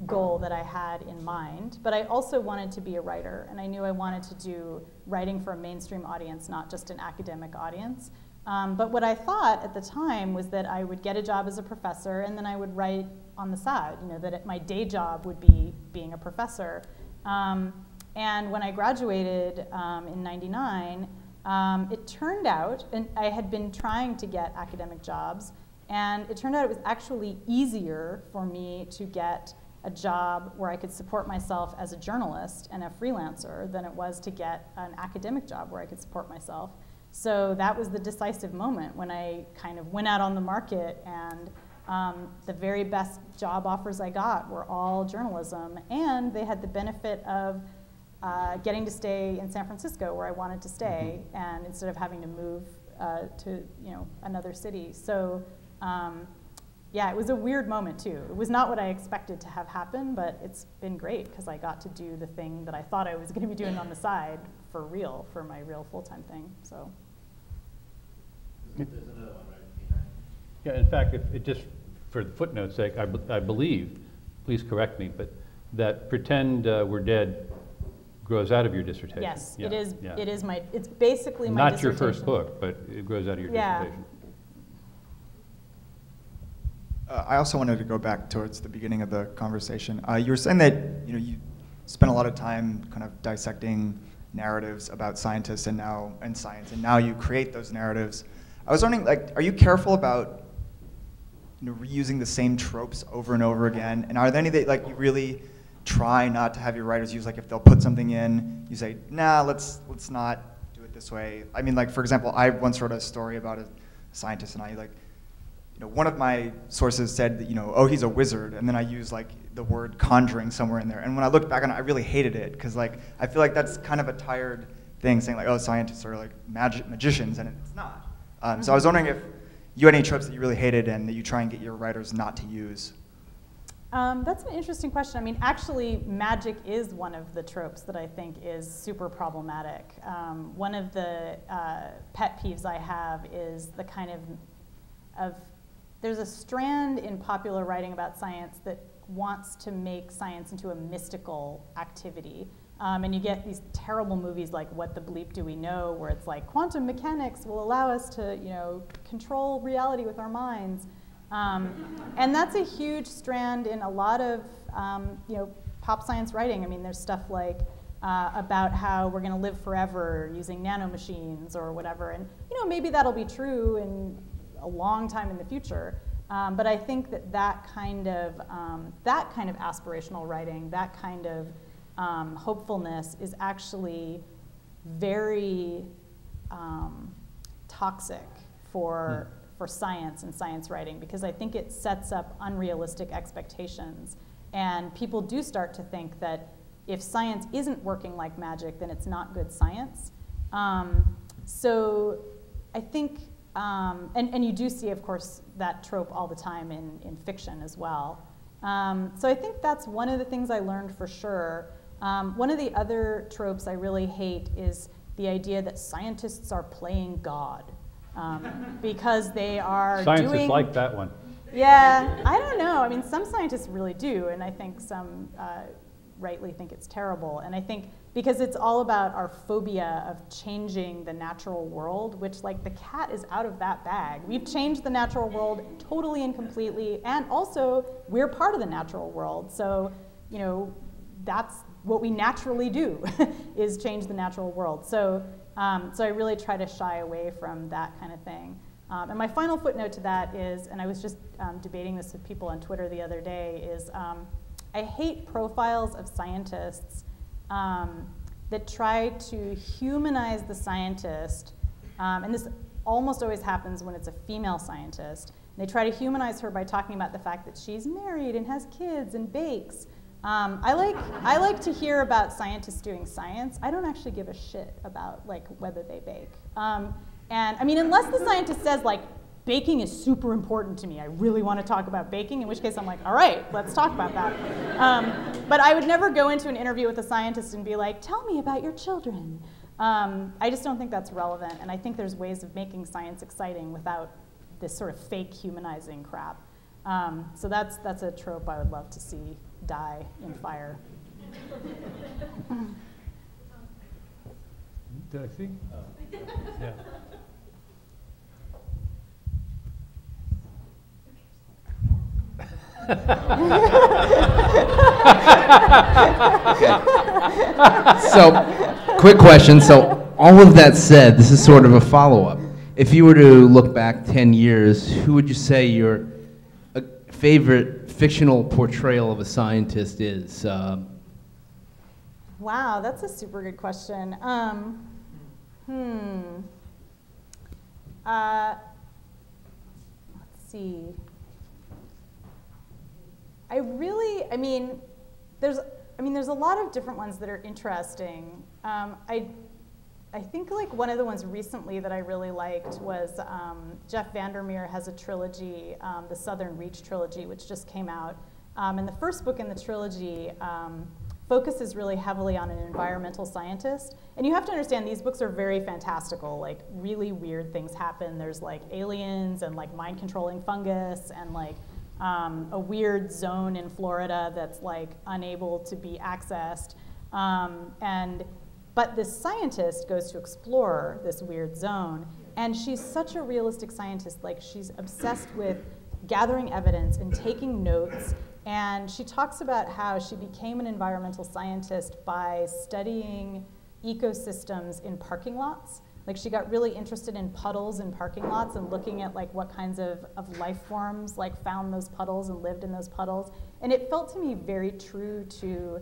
goal that I had in mind. But I also wanted to be a writer, and I knew I wanted to do writing for a mainstream audience, not just an academic audience. But what I thought at the time was that I would get a job as a professor, and then I would write on the side, you know, that my day job would be being a professor. And when I graduated in '99, it turned out, and I had been trying to get academic jobs, and it turned out it was actually easier for me to get a job where I could support myself as a journalist and a freelancer than it was to get an academic job where I could support myself. So that was the decisive moment when I kind of went out on the market, and the very best job offers I got were all journalism, and they had the benefit of getting to stay in San Francisco where I wanted to stay, and instead of having to move to, you know, another city. So yeah, it was a weird moment too. It was not what I expected to have happen, but it's been great because I got to do the thing that I thought I was going to be doing on the side for real, for my real full-time thing. So. There's another one right behind. Yeah, in fact, if it just for the footnote's sake, I believe, please correct me, but that Pretend We're Dead grows out of your dissertation. Yes, yeah, it is. Yeah. It is my. It's basically my Not your dissertation. first book, but it grows out of your dissertation. I also wanted to go back towards the beginning of the conversation. You were saying that you spent a lot of time kind of dissecting narratives about scientists and science, and now you create those narratives. I was wondering, like, are you careful about reusing the same tropes over and over again? And are there any that like you really try not to have your writers use? Like, if they'll put something in, you say, nah, let's not do it this way. I mean, like, for example, I once wrote a story about a scientist, and I like. One of my sources said that, oh, he's a wizard, and then I used like the word conjuring somewhere in there. And when I looked back on it, I really hated it, because like I feel like that's kind of a tired thing, saying like, oh, scientists are like magicians, and it's not. So I was wondering if you had any tropes that you really hated and that you try and get your writers not to use. That's an interesting question. I mean, actually, magic is one of the tropes that I think is super problematic. One of the pet peeves I have is the kind of there's a strand in popular writing about science that wants to make science into a mystical activity. And you get these terrible movies like What the Bleep Do We Know, where it's like quantum mechanics will allow us to control reality with our minds. And that's a huge strand in a lot of pop science writing. I mean, there's stuff like about how we're going to live forever using nanomachines or whatever. And maybe that'll be true in a long time in the future, But I think that kind of aspirational writing, that kind of hopefulness is actually very toxic for science and science writing, because I think it sets up unrealistic expectations. And people do start to think that if science isn't working like magic, then it's not good science. So I think, and you do see, of course, that trope all the time in fiction as well. So I think that's one of the things I learned for sure. One of the other tropes I really hate is the idea that scientists are playing God, because they are Scientists doing... like that one. Yeah, I don't know. I mean, some scientists really do, and I think some rightly think it's terrible. And I think because it's all about our phobia of changing the natural world, which, like, the cat is out of that bag. We've changed the natural world totally and completely, and also we're part of the natural world. So, you know, that's what we naturally do, is change the natural world. So, so I really try to shy away from that kind of thing. And my final footnote to that is, and I was just debating this with people on Twitter the other day, is I hate profiles of scientists that try to humanize the scientist, and this almost always happens when it's a female scientist. They try to humanize her by talking about the fact that she's married and has kids and bakes. I like to hear about scientists doing science. I don't actually give a shit about, like, whether they bake. And I mean, unless the scientist says, like, baking is super important to me, I really want to talk about baking, in which case I'm like, all right, let's talk about that. But I would never go into an interview with a scientist and be like, tell me about your children. I just don't think that's relevant, and I think there's ways of making science exciting without this sort of fake humanizing crap. So that's a trope I would love to see die in fire. Did I see? Yeah. So, quick question. So, all of that said, this is sort of a follow-up. If you were to look back 10 years, who would you say your favorite fictional portrayal of a scientist is? Wow, that's a super good question. Let's see. I mean, there's a lot of different ones that are interesting. I think, like, one of the ones recently that I really liked was Jeff Vandermeer has a trilogy, the Southern Reach trilogy, which just came out. And the first book in the trilogy focuses really heavily on an environmental scientist. And you have to understand, these books are very fantastical. Like, really weird things happen. There's, like, aliens and, like, mind-controlling fungus and, like, a weird zone in Florida that's, like, unable to be accessed. But this scientist goes to explore this weird zone, and she's such a realistic scientist. Like, she's obsessed with gathering evidence and taking notes, and she talks about how she became an environmental scientist by studying ecosystems in parking lots. Like, she got really interested in puddles in parking lots and looking at, like, what kinds of life forms, like, found those puddles and lived in those puddles. And it felt to me very true to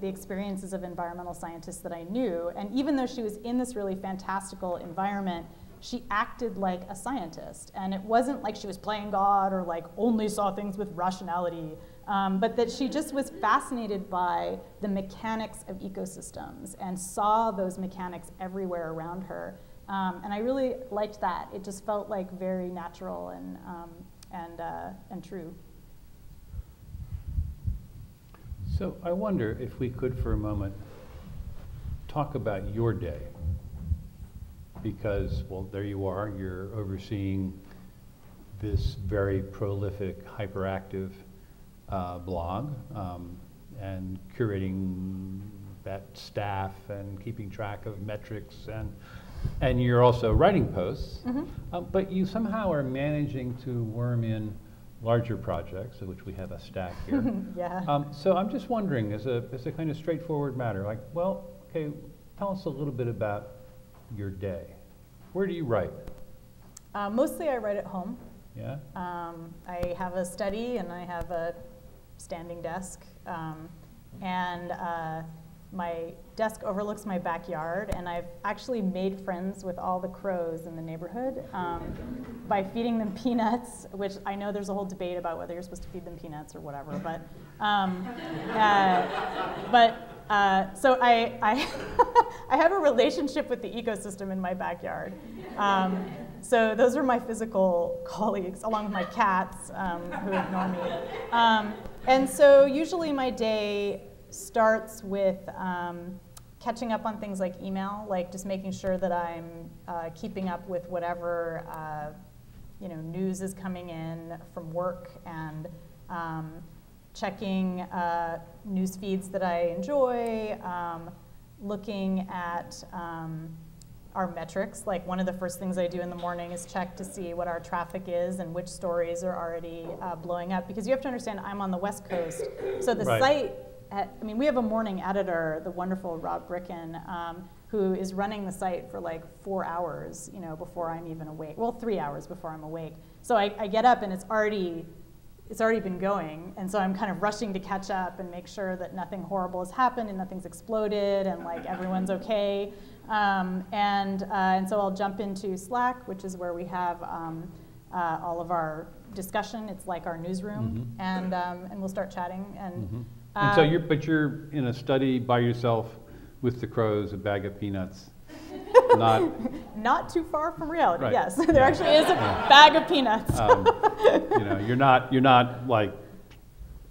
the experiences of environmental scientists that I knew. And even though she was in this really fantastical environment, she acted like a scientist. And it wasn't like she was playing God or, like, only saw things with rationality, but that she just was fascinated by the mechanics of ecosystems and saw those mechanics everywhere around her. And I really liked that. It just felt like very natural and true. So I wonder if we could, for a moment, talk about your day. Because, well, there you are, you're overseeing this very prolific, hyperactive blog, and curating that staff and keeping track of metrics, and you're also writing posts. Mm-hmm. But you somehow are managing to worm in larger projects, of which we have a stack here. Yeah. So I'm just wondering, as a kind of straightforward matter, like, well, okay, tell us a little bit about your day. Where do you write? Mostly I write at home. Yeah. I have a study and I have a standing desk, and my desk overlooks my backyard, and I've actually made friends with all the crows in the neighborhood by feeding them peanuts, which I know there's a whole debate about whether you're supposed to feed them peanuts or whatever, so I I have a relationship with the ecosystem in my backyard. So those are my physical colleagues, along with my cats who ignore me. And so usually my day starts with catching up on things like email, like just making sure that I'm keeping up with whatever news is coming in from work, and checking news feeds that I enjoy, looking at our metrics. Like one of the first things I do in the morning is check to see what our traffic is and which stories are already blowing up. Because you have to understand, I'm on the West Coast, so the site, we have a morning editor, the wonderful Rob Bricken, who is running the site for like 4 hours, before I'm even awake. Well, 3 hours before I'm awake. So I get up and it's already been going, and so I'm kind of rushing to catch up and make sure that nothing horrible has happened and nothing's exploded and like everyone's okay. And so I'll jump into Slack, which is where we have all of our discussion. It's like our newsroom, and we'll start chatting. And so you're in a study by yourself with the crows, a bag of peanuts. Not too far from reality. Right. Yes, there actually is a bag of peanuts. You're not like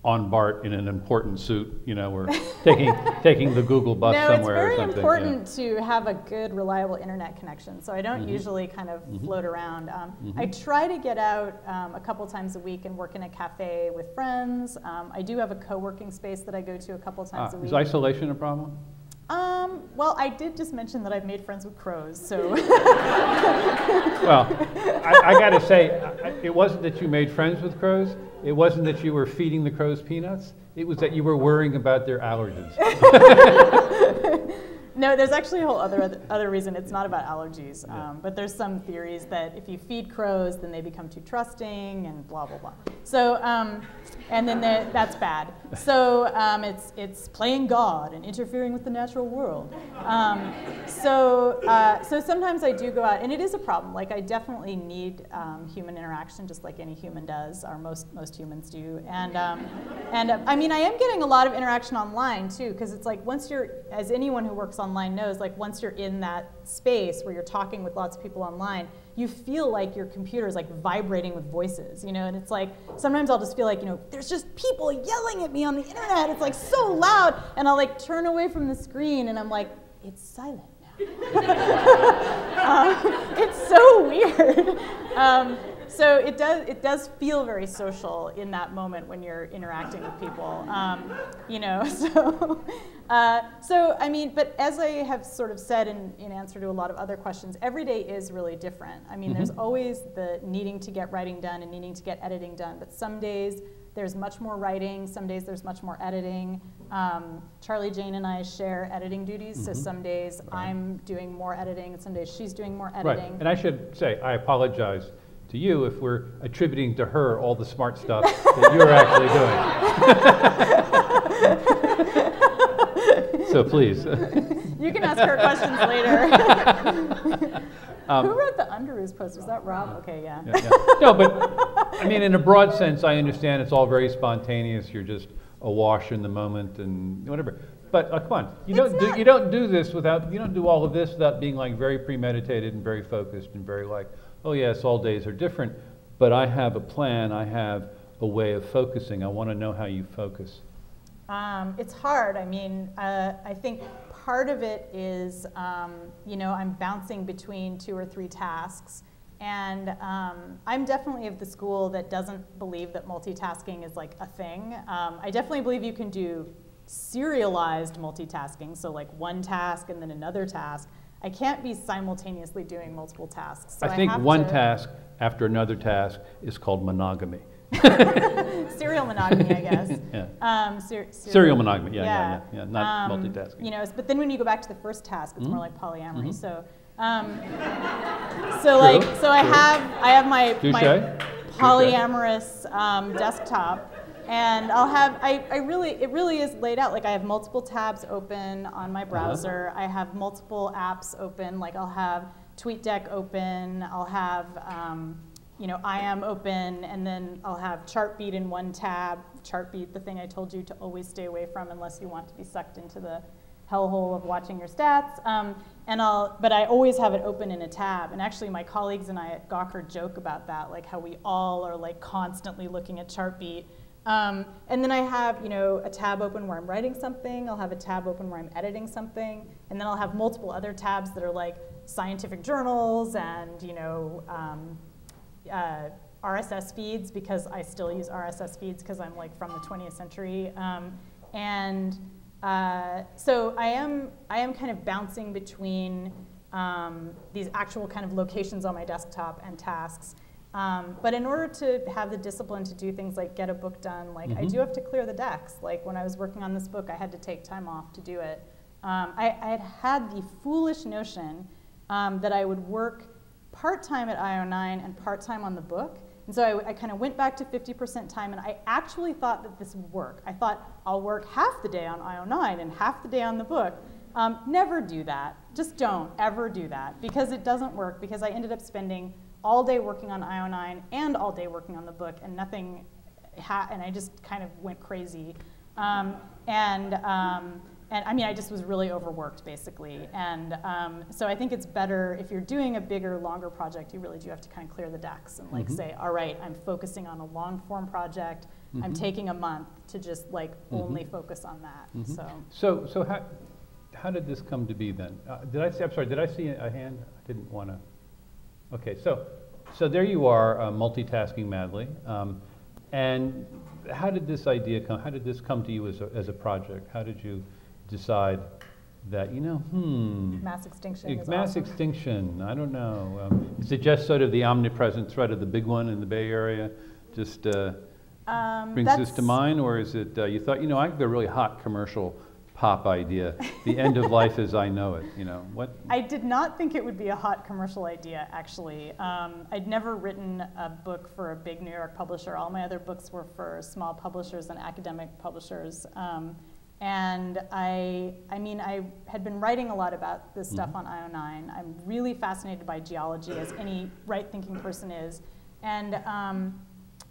on BART in an important suit, or taking the Google bus somewhere or something. No, it's very important to have a good, reliable internet connection. So I don't usually kind of float around. I try to get out a couple times a week and work in a cafe with friends. I do have a co-working space that I go to a couple times a week. Is isolation a problem? Well, I did just mention that I've made friends with crows, so. Well, I got to say, it wasn't that you made friends with crows. It wasn't that you were feeding the crows peanuts. It was that you were worrying about their allergies. No, there's actually a whole other reason. It's not about allergies, but there's some theories that if you feed crows, then they become too trusting and blah, blah, blah. So, and then that's bad. So it's playing God and interfering with the natural world. So sometimes I do go out, and it is a problem. Like I definitely need human interaction, just like any human does, or most humans do. And I am getting a lot of interaction online too, because it's like once you're, as anyone who works online knows, like once you're in that space where you're talking with lots of people online, you feel like your computer is like vibrating with voices, and it's like, sometimes I'll just feel like, there's just people yelling at me on the internet, it's like so loud, and I'll like turn away from the screen and I'm like, it's silent now. It's so weird. So it does feel very social in that moment when you're interacting with people, but as I have sort of said in answer to a lot of other questions, every day is really different. There's always the needing to get writing done and needing to get editing done, but some days there's much more writing, some days there's much more editing. Charlie Jane and I share editing duties, so some days I'm doing more editing and some days she's doing more editing. Right, and I should say, I apologize to you if we're attributing to her all the smart stuff that you're actually doing. So please. You can ask her questions later. Who wrote the Underoos post? Was that Rob? Okay, yeah. No, but in a broad sense, I understand it's all very spontaneous. You're just awash in the moment and whatever. But come on, you don't do all of this without being like very premeditated and very focused and very like, oh yes, all days are different, but I have a plan, I have a way of focusing. I want to know how you focus. It's hard. I think part of it is, I'm bouncing between 2 or 3 tasks, and I'm definitely of the school that doesn't believe that multitasking is like a thing. I definitely believe you can do serialized multitasking, so like one task and then another task. I can't be simultaneously doing multiple tasks. So I think one task after another task is called monogamy. Serial monogamy, I guess. Yeah. Serial monogamy, yeah, not multitasking. But then when you go back to the first task, it's more like polyamory. So I have my polyamorous desktop. And I'll have, it really is laid out. Like I have multiple tabs open on my browser. I have multiple apps open. Like I'll have TweetDeck open. I'll have, IAM open, and then I'll have Chartbeat in one tab. Chartbeat, the thing I told you to always stay away from unless you want to be sucked into the hellhole of watching your stats. But I always have it open in a tab. And actually my colleagues and I at Gawker joke about that, like how we all are like constantly looking at Chartbeat. And then I have, a tab open where I'm writing something. I'll have a tab open where I'm editing something. And then I'll have multiple other tabs that are like scientific journals and, RSS feeds, because I still use RSS feeds because I'm like from the 20th century. So I am kind of bouncing between these actual kind of locations on my desktop and tasks. But in order to have the discipline to do things like get a book done, like I do have to clear the decks. Like when I was working on this book, I had to take time off to do it. I had the foolish notion that I would work part-time at IO9 and part-time on the book. And so I kind of went back to 50% time, and I actually thought that this would work. I thought I'll work half the day on IO9 and half the day on the book. Never do that. Just don't ever do that, because it doesn't work, because I ended up spending all day working on IO9 and all day working on the book, and nothing, and I just kind of went crazy. And I mean, I just was really overworked, basically. And so I think it's better, if you're doing a bigger, longer project, you really do have to kind of clear the decks and like say, all right, I'm focusing on a long form project. I'm taking a month to just like only focus on that. So how did this come to be then? Did I see a hand? I didn't want to. Okay, so there you are, multitasking madly. And how did this idea come? How did this come to you as a project? How did you decide that, mass extinction is mass awesome. extinction, I don't know. Is it just sort of the omnipresent threat of the big one in the Bay Area just brings this to mind? Or is it, you thought, I have a really hot commercial pop idea, the end of life as I know it, what? I did not think it would be a hot commercial idea, actually. I'd never written a book for a big New York publisher. All my other books were for small publishers and academic publishers. And I had been writing a lot about this stuff on IO9. I'm really fascinated by geology, as any right-thinking person is. And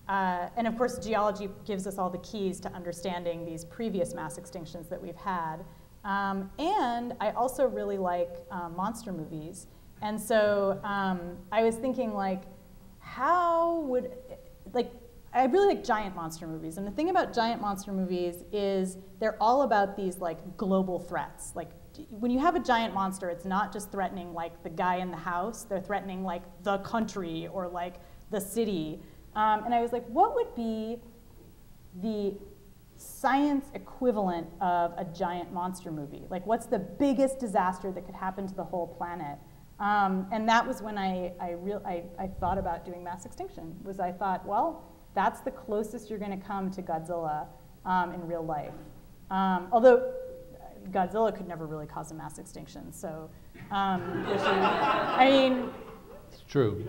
of course, geology gives us all the keys to understanding these previous mass extinctions that we've had. And I also really like monster movies. And so I was thinking, like, I really like giant monster movies. And the thing about giant monster movies is they're all about these like global threats. Like when you have a giant monster, it's not just threatening like the guy in the house, they're threatening like the country or like the city. And I was like, what would be the science equivalent of a giant monster movie? Like what's the biggest disaster that could happen to the whole planet? And that was when I thought about doing mass extinction, was I thought, well, that's the closest you're going to come to Godzilla in real life. Although Godzilla could never really cause a mass extinction, so I mean, it's true.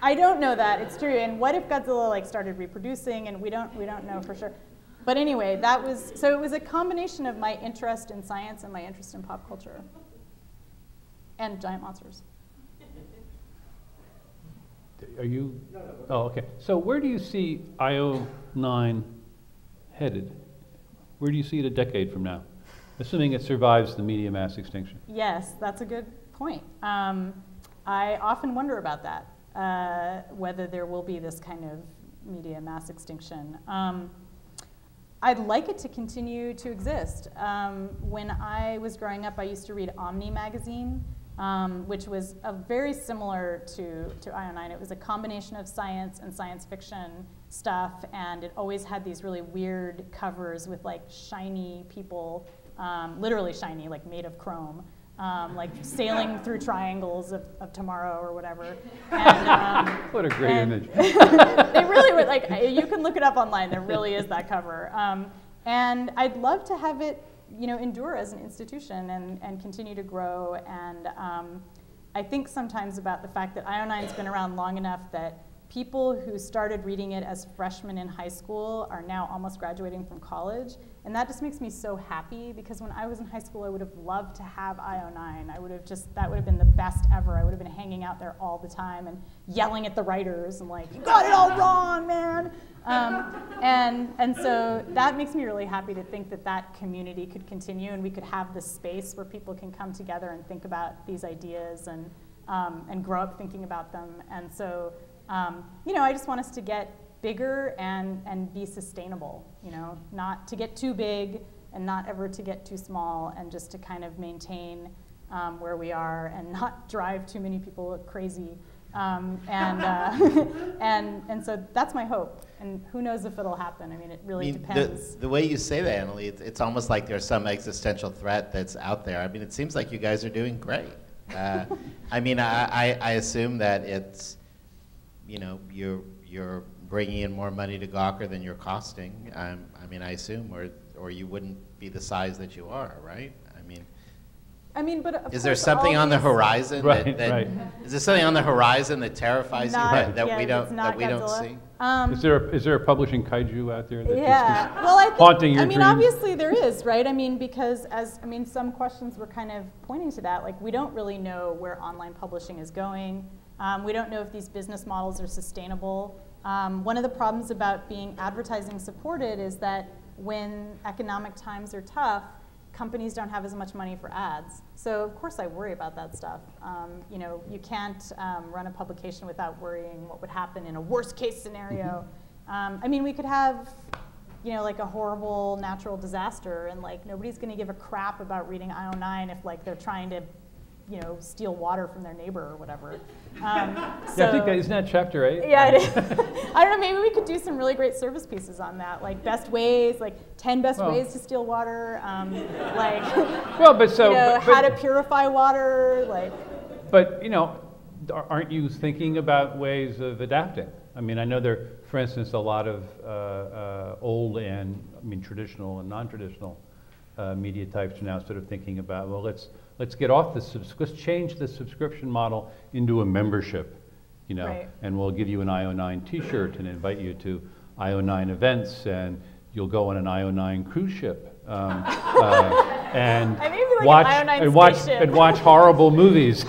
I don't know that it's true. And what if Godzilla like started reproducing? And we don't know for sure. But anyway, so it was a combination of my interest in science and my interest in pop culture and giant monsters. Are you? No. Oh, okay. So where do you see IO9 headed? Where do you see it a decade from now, assuming it survives the media mass extinction? Yes, that's a good point. I often wonder about that, whether there will be this kind of media mass extinction. I'd like it to continue to exist. When I was growing up, I used to read Omni magazine, which was very similar to IO9. It was a combination of science and science fiction stuff, and it always had these really weird covers with like shiny people, literally shiny, like made of chrome, like sailing through triangles of tomorrow or whatever. And, what a great image. They really were, like, you can look it up online, there really is that cover. And I'd love to have it endure as an institution and continue to grow. And I think sometimes about the fact that IO9's been around long enough that people who started reading it as freshmen in high school are now almost graduating from college. And that just makes me so happy, because when I was in high school, I would have loved to have IO9. I would have just, that would have been the best ever. I would have been hanging out there all the time and yelling at the writers and like, you got it all wrong, man. And so that makes me really happy to think that that community could continue and we could have this space where people can come together and think about these ideas and grow up thinking about them. And so, you know, I just want us to get bigger and be sustainable, you know, not to get too big and not ever to get too small, and just to kind of maintain where we are and not drive too many people crazy. And so that's my hope, and who knows if it'll happen. I mean, it really depends. The way you say that, Annalee, it's almost like there's some existential threat that's out there. I mean, it seems like you guys are doing great. I mean, I assume that it's, you know, you're bringing in more money to Gawker than you're costing. I mean, I assume, or you wouldn't be the size that you are, right? I mean, but of is there course something on the horizon Right, that right. Is there something on the horizon that terrifies you that we don't Godzilla. see? Is there a publishing kaiju out there that Yeah, just is well, I think, haunting your I mean, dreams? obviously there is, right? I mean, because some questions were kind of pointing to that. Like, we don't really know where online publishing is going. We don't know if these business models are sustainable. One of the problems about being advertising supported is that when economic times are tough, companies don't have as much money for ads. So of course I worry about that stuff. You know, you can't run a publication without worrying what would happen in a worst case scenario. I mean, we could have, you know, like a horrible natural disaster, and like nobody's gonna give a crap about reading IO9 if like they're trying to, you know, steal water from their neighbor or whatever. Yeah, I think isn't that chapter 8? Yeah, it is. I don't know, maybe we could do some really great service pieces on that, like best ways, like 10 best ways to steal water, like, well, but so, you know, but, how to purify water, like. But, you know, aren't you thinking about ways of adapting? I mean, I know there, for instance, a lot of old and, I mean, traditional and non-traditional media types are now sort of thinking about, well, let's get off the, let's change the subscription model into a membership, you know, right. And we'll give you an IO9 t-shirt and invite you to IO9 events, and you'll go on an IO9 cruise ship, and watch horrible movies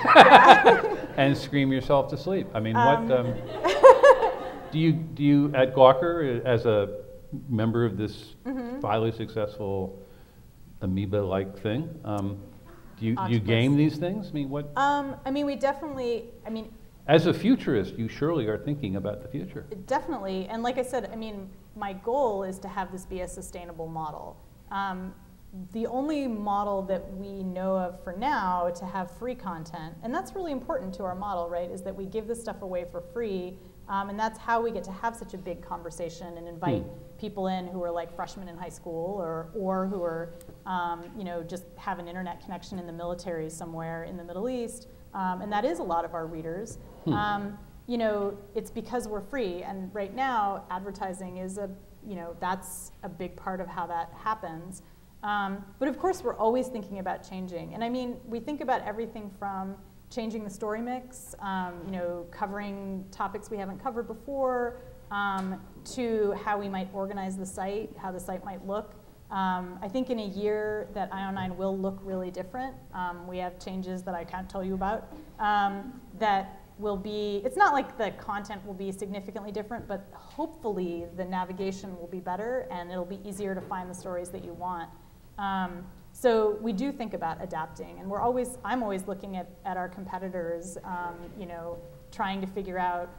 and scream yourself to sleep. I mean, what do you at Gawker, as a member of this highly successful amoeba-like thing, do you game these things? I mean, what? I mean, we definitely, I mean. As a futurist, you surely are thinking about the future. Definitely, and like I said, I mean, my goal is to have this be a sustainable model. The only model that we know of for now to have free content, and that's really important to our model, right, is that we give this stuff away for free, and that's how we get to have such a big conversation and invite people in who are like freshmen in high school, or who are, you know, just have an internet connection in the military somewhere in the Middle East, and that is a lot of our readers. You know, it's because we're free, and right now advertising is you know, that's a big part of how that happens. But of course, we're always thinking about changing, and I mean, we think about everything from changing the story mix, you know, covering topics we haven't covered before, to how we might organize the site, how the site might look. I think in a year that IO9 will look really different. We have changes that I can't tell you about that will be, it's not like the content will be significantly different, but hopefully the navigation will be better and it'll be easier to find the stories that you want. So we do think about adapting, and I'm always looking at our competitors, you know, trying to figure out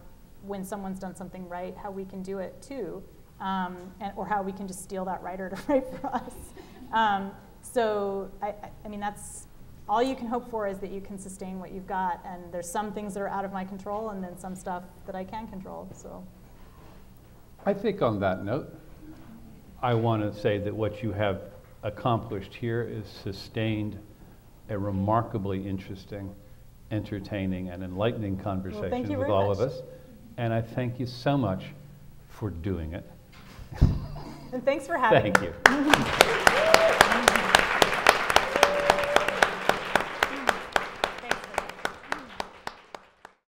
when someone's done something right, how we can do it too, or how we can just steal that writer to write for us. So I mean, that's all you can hope for, is that you can sustain what you've got, and there's some things that are out of my control, and then some stuff that I can control. So I think on that note, I want to say that what you have accomplished here is sustained a remarkably interesting, entertaining, and enlightening conversation with all of us. And I thank you so much for doing it. And thanks for having me. Thank you.